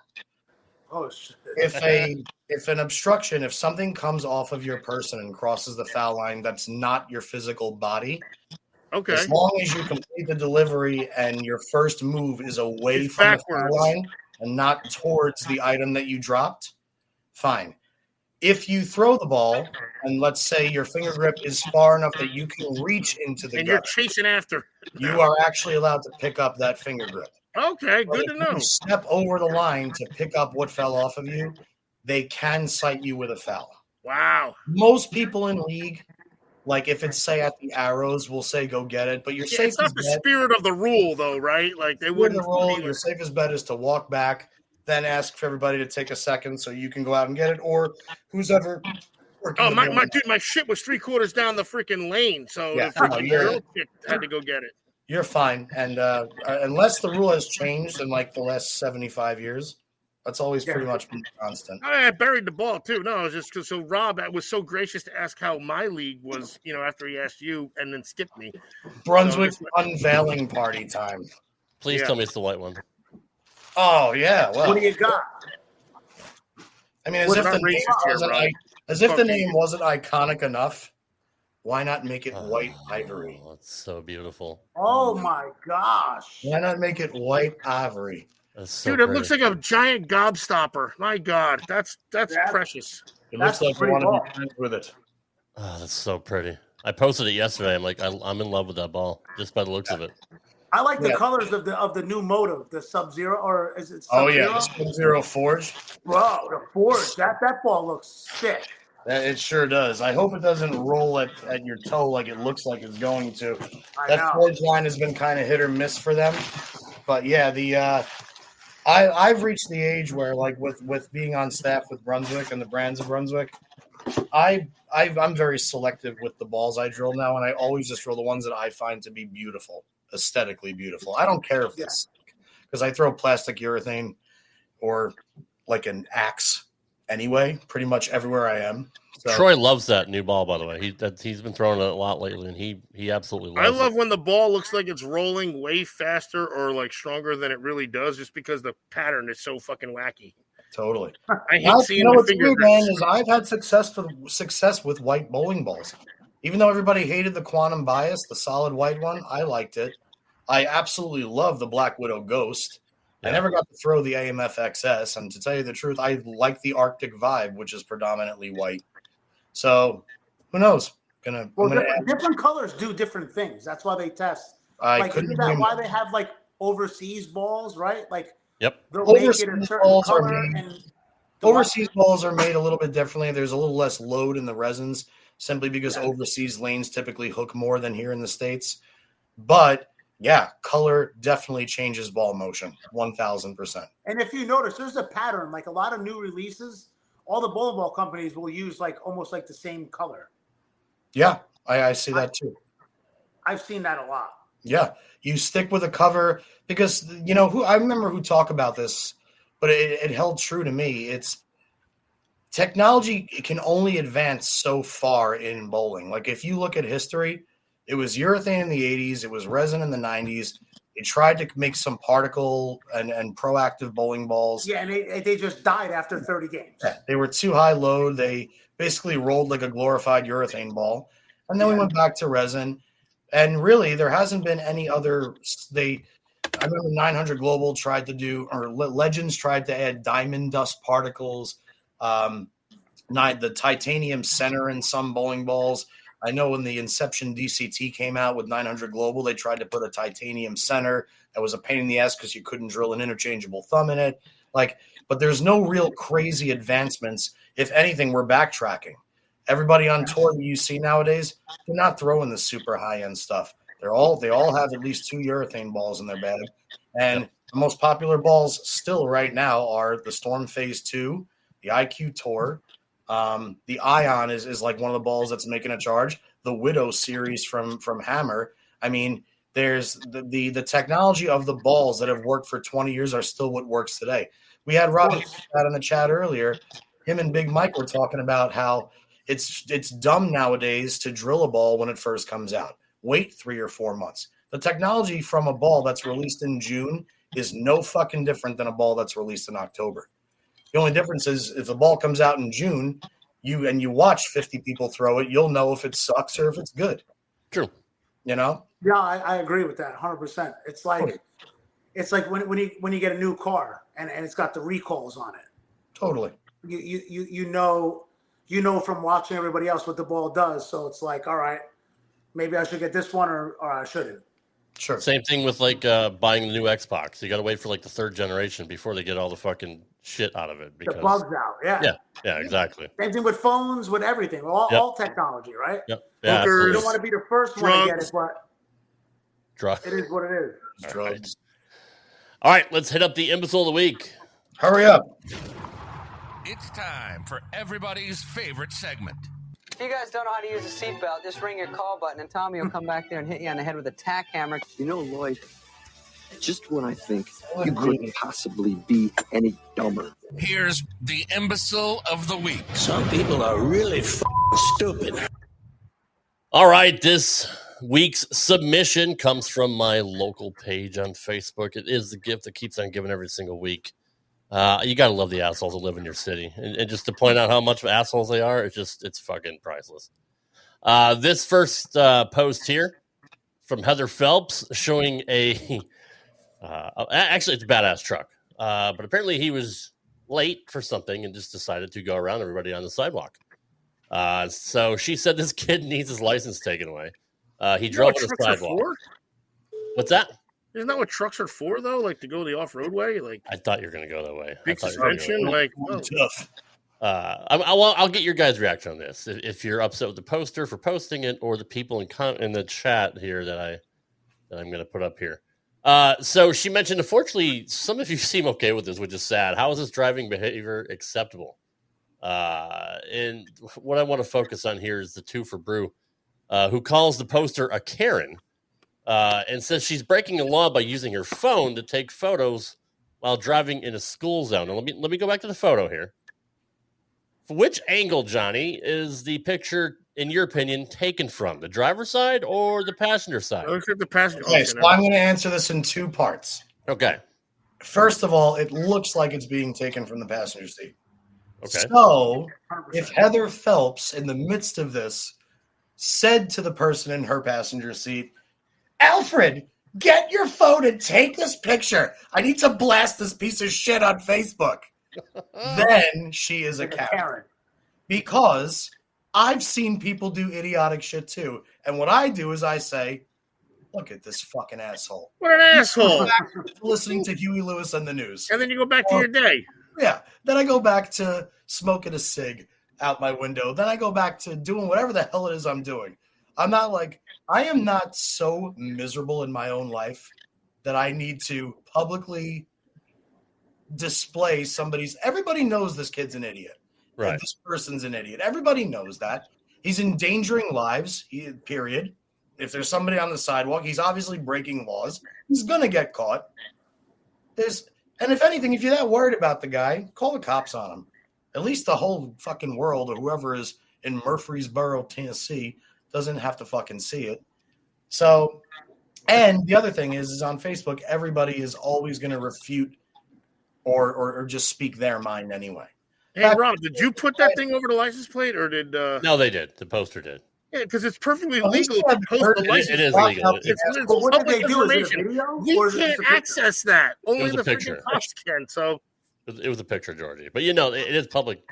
Oh shit! If an obstruction, if something comes off of your person and crosses the foul line, that's not your physical body. Okay. As long as you complete the delivery and your first move is away from the foul line and not towards the item that you dropped, fine. If you throw the ball and let's say your finger grip is far enough that you can reach into the and gutter, you're chasing after, you are actually allowed to pick up that finger grip. Okay, good to know. You step over the line to pick up what fell off of you, they can cite you with a foul. Wow. Most people in league Like if it's say at the arrows, we'll say go get it. But your Yeah, it's not the bet, spirit of the rule, though, right? Like they wouldn't. The rule, your safest bet is to walk back, then ask for everybody to take a second so you can go out and get it, or who's ever. Oh my dude, my shit was 3/4 down the freaking lane, so the freaking girl chick had to go get it. You're fine, and unless the rule has changed in like the last 75 years, that's always pretty much been constant. I buried the ball too. No, it was just because so Rob was so gracious to ask how my league was, after he asked you and then skipped me. Brunswick unveiling party time. Please tell me it's the white one. Oh yeah. Well, what do you got? I mean, as if the name wasn't iconic enough, why not make it white ivory? Oh, it's so beautiful. Oh my gosh! Why not make it white ivory? So dude, it looks like a giant gobstopper. My God, that's precious. It looks like you want to be friends with it. Oh, that's so pretty. I posted it yesterday. I'm like, I'm in love with that ball just by the looks of it. I like the colors of the new motive, the Sub-Zero, or is it Sub-Zero? Oh yeah, the Sub-Zero Forge. Bro, the Forge. That ball looks sick. It sure does. I hope it doesn't roll at your toe like it looks like it's going to. That Forge line has been kind of hit or miss for them. But yeah, I've reached the age where, like, with being on staff with Brunswick and the brands of Brunswick, I'm very selective with the balls I drill now, and I always just drill the ones that I find to be beautiful, aesthetically beautiful. I don't care if it's because I throw plastic urethane or like an axe anyway, pretty much everywhere I am. So. Troy loves that new ball, by the way. He's been throwing it a lot lately, and he absolutely loves it. I love when the ball looks like it's rolling way faster or like stronger than it really does, just because the pattern is so fucking wacky. Totally. I hate seeing the what's finger weird, man, grips. is I've had success with white bowling balls. Even though everybody hated the Quantum Bias, the solid white one, I liked it. I absolutely love the Black Widow Ghost. Yeah. I never got to throw the AMF XS, and to tell you the truth, I like the Arctic Vibe, which is predominantly white. So, who knows? Different colors do different things. That's why they test. Isn't that why they have like overseas balls, right? Like, overseas balls are made a little bit differently. There's a little less load in the resins, simply because overseas lanes typically hook more than here in the States. But yeah, color definitely changes ball motion, 1,000%. And if you notice, there's a pattern. Like a lot of new releases, all the bowling ball companies will use like almost like the same color. Yeah, I see that too. I've seen that a lot. Yeah, you stick with a cover because I remember who talked about this, but it held true to me. It's technology can only advance so far in bowling. Like if you look at history, it was urethane in the 80s, it was resin in the 90s. They tried to make some particle and proactive bowling balls. Yeah, and they just died after 30 games. Yeah, they were too high load. They basically rolled like a glorified urethane ball. And then we went back to resin. And really, there hasn't been any other. I remember 900 Global tried to do, or Legends tried to add diamond dust particles, the titanium center in some bowling balls. I know when the Inception DCT came out with 900 Global, they tried to put a titanium center that was a pain in the ass because you couldn't drill an interchangeable thumb in it. But there's no real crazy advancements. If anything, we're backtracking. Everybody on tour that you see nowadays, they're not throwing the super high-end stuff. They all have at least 2 urethane balls in their bag. And the most popular balls still right now are the Storm Phase 2, the IQ Tour. The Ion is like one of the balls that's making a charge. The Widow series from Hammer. I mean, there's the technology of the balls that have worked for 20 years are still what works today. We had Rob out in the chat earlier. Him and Big Mike were talking about how it's dumb nowadays to drill a ball when it first comes out. Wait 3 or 4 months. The technology from a ball that's released in June is no fucking different than a ball that's released in October. The only difference is if the ball comes out in June, you watch 50 people throw it, you'll know if it sucks or if it's good. True. Yeah, I agree with that 100%. It's like when you get a new car and it's got the recalls on it. Totally. You know from watching everybody else what the ball does. So it's like, all right, maybe I should get this one or I shouldn't. Sure. Same thing with like buying the new Xbox. You got to wait for like the third generation before they get all the fucking shit out of it. Because The bugs out, yeah, exactly. Same thing with phones, with everything, all technology, right? Yep. Yeah, you don't want to be the first one to get it, but it is what it is. Drugs. All right, let's hit up the imbecile of the week. Hurry up. It's time for everybody's favorite segment. If you guys don't know how to use a seatbelt, just ring your call button and Tommy will come back there and hit you on the head with a tack hammer. You know, Lloyd, just when I think you couldn't possibly be any dumber. Here's the imbecile of the week. Some people are really stupid. All right, this week's submission comes from my local page on Facebook. It is the gift that keeps on giving every single week. You got to love the assholes that live in your city. And just to point out how much of assholes they are, it's fucking priceless. This first post here from Heather Phelps showing actually it's a badass truck. But apparently he was late for something and just decided to go around everybody on the sidewalk. So she said this kid needs his license taken away. He drove on the sidewalk. What's that? Isn't that what trucks are for, though? Like to go the off-road way? Like I thought you were going to go that way. Big suspension, like tough. I'll get your guys' reaction on this. If you're upset with the poster for posting it, or the people in the chat here that I'm going to put up here. So she mentioned, unfortunately, some of you seem okay with this, which is sad. How is this driving behavior acceptable? And what I want to focus on here is the two for Brew, who calls the poster a Karen. And says she's breaking the law by using her phone to take photos while driving in a school zone. And let me go back to the photo here. For which angle, Johnny, is the picture, in your opinion, taken from? The driver's side or the passenger side? Looks like the passenger. Okay, so I'm going to answer this in two parts. Okay. First of all, it looks like it's being taken from the passenger seat. Okay. So if Heather Phelps, in the midst of this, said to the person in her passenger seat, Alfred, get your phone and take this picture. I need to blast this piece of shit on Facebook. Then she is a Karen. Because I've seen people do idiotic shit too. And what I do is I say, look at this fucking asshole. What an asshole. Listening to Huey Lewis on the news. And then you go back to your day. Yeah. Then I go back to smoking a cig out my window. Then I go back to doing whatever the hell it is I'm doing. I am not so miserable in my own life that I need to publicly display everybody knows this kid's an idiot. Right. This person's an idiot. Everybody knows that. He's endangering lives, period. If there's somebody on the sidewalk, he's obviously breaking laws. He's going to get caught. And if anything, if you're that worried about the guy, call the cops on him. At least the whole fucking world, or whoever is in Murfreesboro, Tennessee, doesn't have to fucking see it. So, and the other thing is on Facebook, everybody is always going to refute or just speak their mind anyway. Hey, Rob, did you put that thing over the license plate, or did? No, they did. The poster did. Yeah, because it's perfectly legal to post the license. It is legal. It's what did they do? Is it a information. video? We Or is it can't just a picture? access that. Only the picture. freaking cops can. So It was a picture, Georgie. But it is public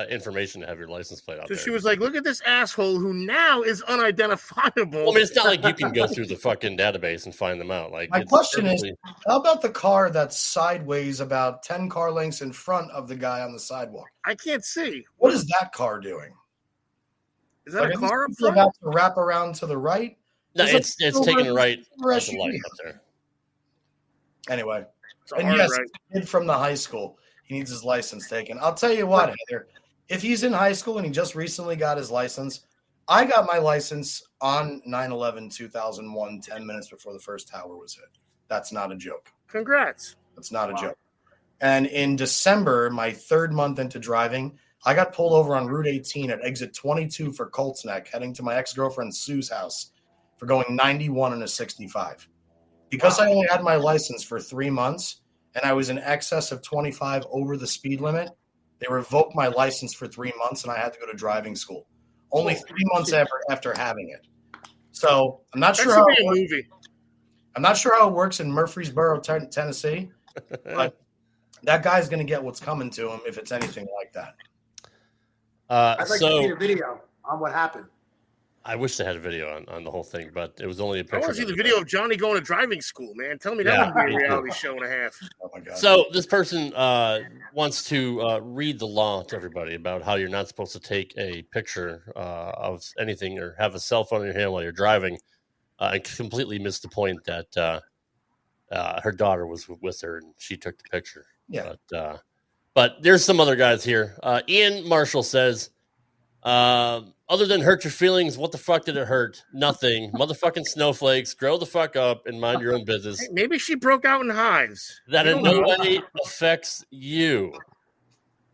information to have your license plate out there. she was like, look at this asshole who now is unidentifiable. Well, I mean, it's not like you can go through the fucking database and find them out. Like, my question is, how about the car that's sideways about 10 car lengths in front of the guy on the sidewalk? I can't see. What is that car doing? Is that a car up front? About to wrap around to the right? No, it's taking right at the light up there. Anyway, It's and hard yes, right. the kid from the high school, he needs his license taken. I'll tell you what, Heather, if he's in high school and he just recently got his license, I got my license on 9/11/2001, 10 minutes before the first tower was hit. That's not a joke. Congrats. That's not a joke. And in December, my third month into driving, I got pulled over on Route 18 at exit 22 for Colts Neck, heading to my ex-girlfriend Sue's house for going 91 and a 65. Because I only had my license for 3 months and I was in excess of 25 over the speed limit, they revoked my license for 3 months and I had to go to driving school. Only 3 months after having it. So I'm not sure how I'm not sure how it works in Murfreesboro, Tennessee, but that guy's going to get what's coming to him if it's anything like that. I'd like to see the video on what happened. I wish they had a video on the whole thing, but it was only a picture. I want to see the video of Johnny going to driving school, man. Tell me that would be a reality show and a half. Oh my God. So this person wants to read the law to everybody about how you're not supposed to take a picture of anything or have a cell phone in your hand while you're driving. I completely missed the point that her daughter was with her and she took the picture. Yeah. But there's some other guys here. Ian Marshall says, other than hurt your feelings, what the fuck did it hurt? Nothing. Motherfucking snowflakes. Grow the fuck up and mind your own business. Hey, maybe she broke out in hives. That in no way affects you.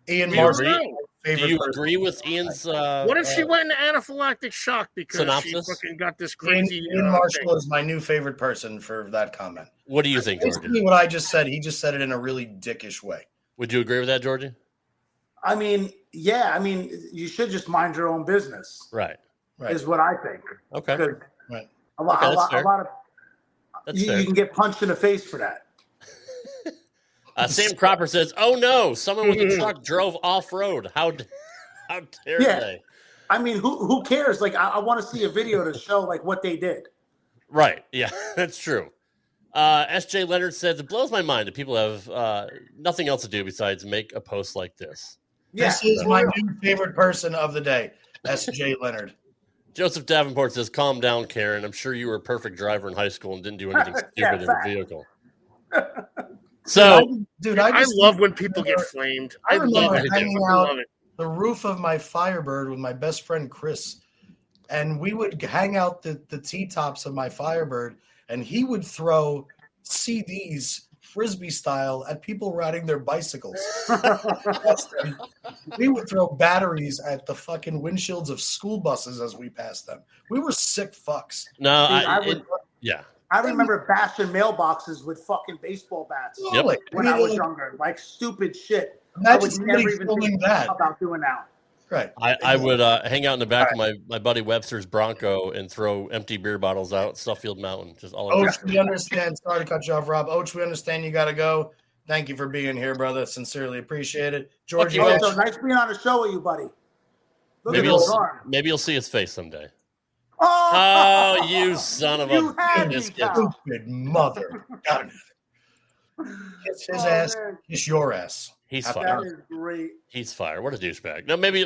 Ian Do you Marshall. agree? Do you agree with Ian's? What if she went into anaphylactic shock because synopsis? she fucking got this crazy? Ian Marshall is my new favorite person for that comment. What do you think, Georgie? Basically, what I just said, he just said it in a really dickish way. Would you agree with that, Georgie? I mean, yeah. I mean, you should just mind your own business. Right. Is what I think. Okay. Right. A lot of you can get punched in the face for that. Sam Cropper says, "Oh no, someone with a truck drove off road. How dare they?" I mean, who cares? Like, I want to see a video to show like what they did. Right. Yeah, that's true. S.J. Leonard says, "It blows my mind that people have nothing else to do besides make a post like this." This is my new favorite person of the day, S.J. Leonard. Joseph Davenport says, "Calm down, Karen. I'm sure you were a perfect driver in high school and didn't do anything stupid in a vehicle." So, dude, I love when people get flamed. I love it. Hanging I out love it. the roof of my Firebird with my best friend Chris, and we would hang out the T-tops of my Firebird, and he would throw CDs frisbee style at people riding their bicycles. We would throw batteries at the fucking windshields of school buses as we passed them. We were sick fucks. No, See, I remember bashing mailboxes with fucking baseball bats when I was younger. Like stupid shit. I would never even think about doing now. Right. I would hang out in the back of my buddy Webster's Bronco and throw empty beer bottles out Suffield Mountain, just all over. Och, we understand. Sorry to cut you off, Rob. Och, we understand you got to go. Thank you for being here, brother. Sincerely appreciate it. Georgie, nice being on the show with you, buddy. Maybe you'll see his face someday. Oh, you son of a stupid mother. Kiss his ass. Man. Kiss your ass. He's That fired. is great. He's fired. What a douchebag. Now maybe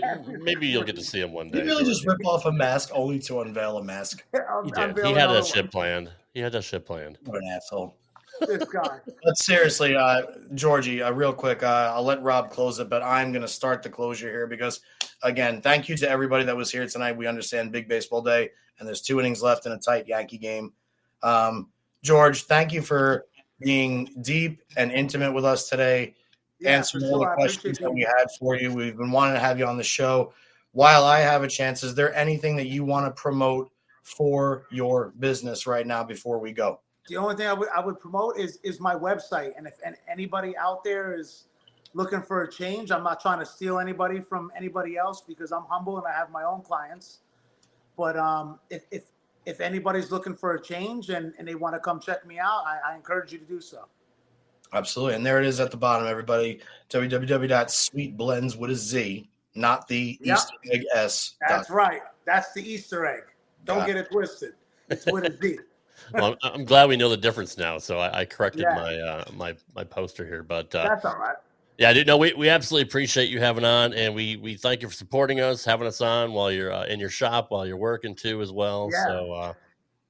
you'll get to see him one day. He really just rip off a mask only to unveil a mask. He did. He had that shit planned. What an asshole. This guy. But seriously, Georgie, real quick, I'll let Rob close it, but I'm going to start the closure here because, again, thank you to everybody that was here tonight. We understand big baseball day, and there's 2 innings left in a tight Yankee game. George, thank you for being deep and intimate with us today. Answering all the questions that we had for you. We've been wanting to have you on the show. While I have a chance, is there anything that you want to promote for your business right now before we go? The only thing I would promote is my website. And if anybody out there is looking for a change, I'm not trying to steal anybody from anybody else because I'm humble and I have my own clients. But if anybody's looking for a change and they want to come check me out, I encourage you to do so. Absolutely. And there it is at the bottom, everybody. www.suiteblendz with a Z, not the Easter egg S. That's right. That's the Easter egg. Don't get it twisted. It's with a Z. Well, I'm glad we know the difference now. So I corrected my poster here. But that's all right. Yeah, dude, no, we absolutely appreciate you having on, and we thank you for supporting us, having us on while you're in your shop, while you're working too as well. Yeah. So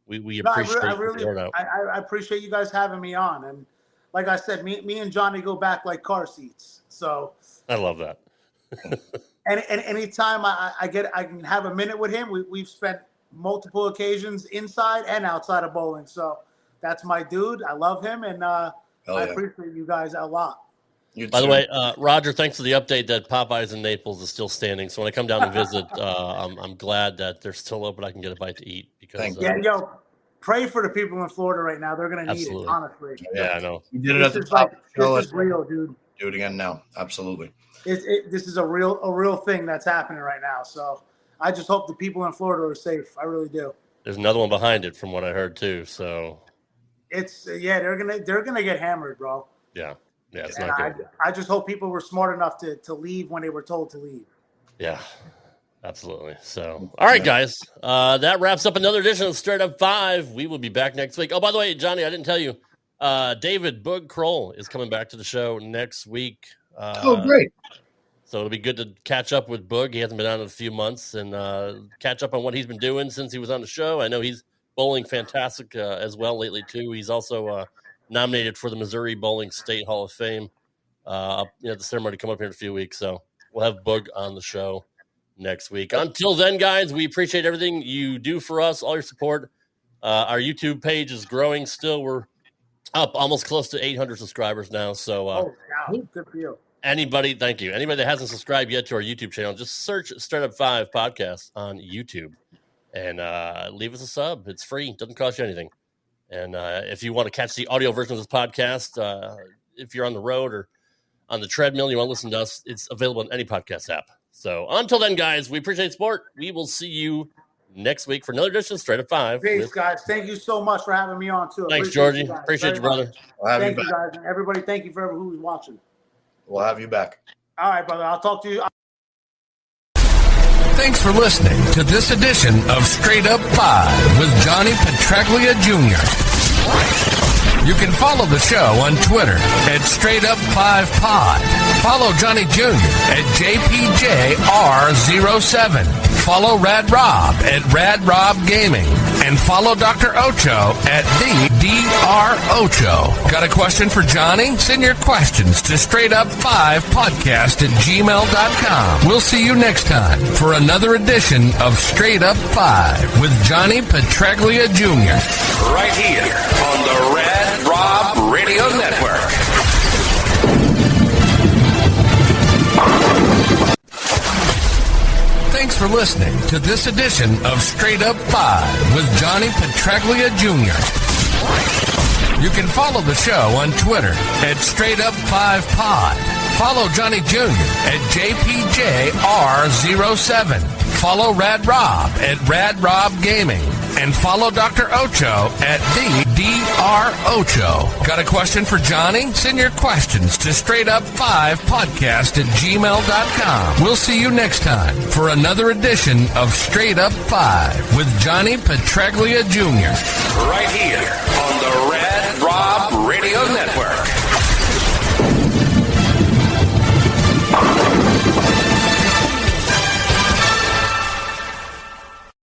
we appreciate I appreciate you guys having me on. And like I said, me and Johnny go back like car seats. So I love that. and anytime I can have a minute with him, we've spent multiple occasions inside and outside of bowling. So that's my dude. I love him, and I appreciate you guys a lot. By the way, Roger, thanks for the update that Popeyes in Naples is still standing. So when I come down to visit, I'm glad that they're still open. I can get a bite to eat. Because pray for the people in Florida right now. They're going to need it, honestly. Yeah, I know. You did it at the top of the show. This is real, dude. Do it again now. Absolutely. This is a real thing that's happening right now. So I just hope the people in Florida are safe. I really do. There's another one behind it, from what I heard too. So it's they're gonna get hammered, bro. Yeah, it's and not good. I just hope people were smart enough to leave when they were told to leave. Yeah, Absolutely. So, all right, guys. That wraps up another edition of Straight Up 5. We will be back next week. Oh, by the way, Johnny, I didn't tell you. David Boog Kroll is coming back to the show next week. Great. So it'll be good to catch up with Boog. He hasn't been on in a few months, and catch up on what he's been doing since he was on the show. I know he's bowling fantastic as well lately, too. He's also nominated for the Missouri Bowling State Hall of Fame. The ceremony coming up here in a few weeks, so we'll have Boog on the show next week. Until then, guys, we appreciate everything you do for us, all your support. Our YouTube page is growing still. We're up almost close to 800 subscribers now. So good for you. Thank you. Anybody that hasn't subscribed yet to our YouTube channel, just search Straight Up 5 Podcast on YouTube and leave us a sub. It's free. It doesn't cost you anything. And if you want to catch the audio version of this podcast, if you're on the road or on the treadmill, you want to listen to us, it's available on any podcast app. So until then, guys, we appreciate support. We will see you next week for another edition of Straight Up 5. Peace, guys. Thank you so much for having me on, too. Thanks, Georgie. Appreciate you, brother. Thank you, guys. And everybody, thank you for everyone who's watching. We'll have you back. All right, brother. I'll talk to you. Thanks for listening to this edition of Straight Up 5 with Johnny Petraglia Jr. You can follow the show on Twitter at Straight Up 5 Pod. Follow Johnny Jr. at JPJR07. Follow Rad Rob at Rad Rob Gaming. And follow Dr. Ocho at the Dr. Ocho. Got a question for Johnny? Send your questions to straightup5podcast@gmail.com. We'll see you next time for another edition of Straight Up 5 with Johnny Petraglia Jr. Right here on the Rad Rob Radio Network. Thanks for listening to this edition of Straight Up 5 with Johnny Petraglia Jr. You can follow the show on Twitter at Straight Up 5 Pod. Follow Johnny Jr. at JPJR07. Follow Rad Rob at Rad Rob Gaming. And follow Dr. Ocho at the Dr. Ocho. Got a question for Johnny? Send your questions to straightup5podcast@gmail.com. We'll see you next time for another edition of Straight Up 5 with Johnny Petraglia Jr. Right here on the Rad Rob Radio Network.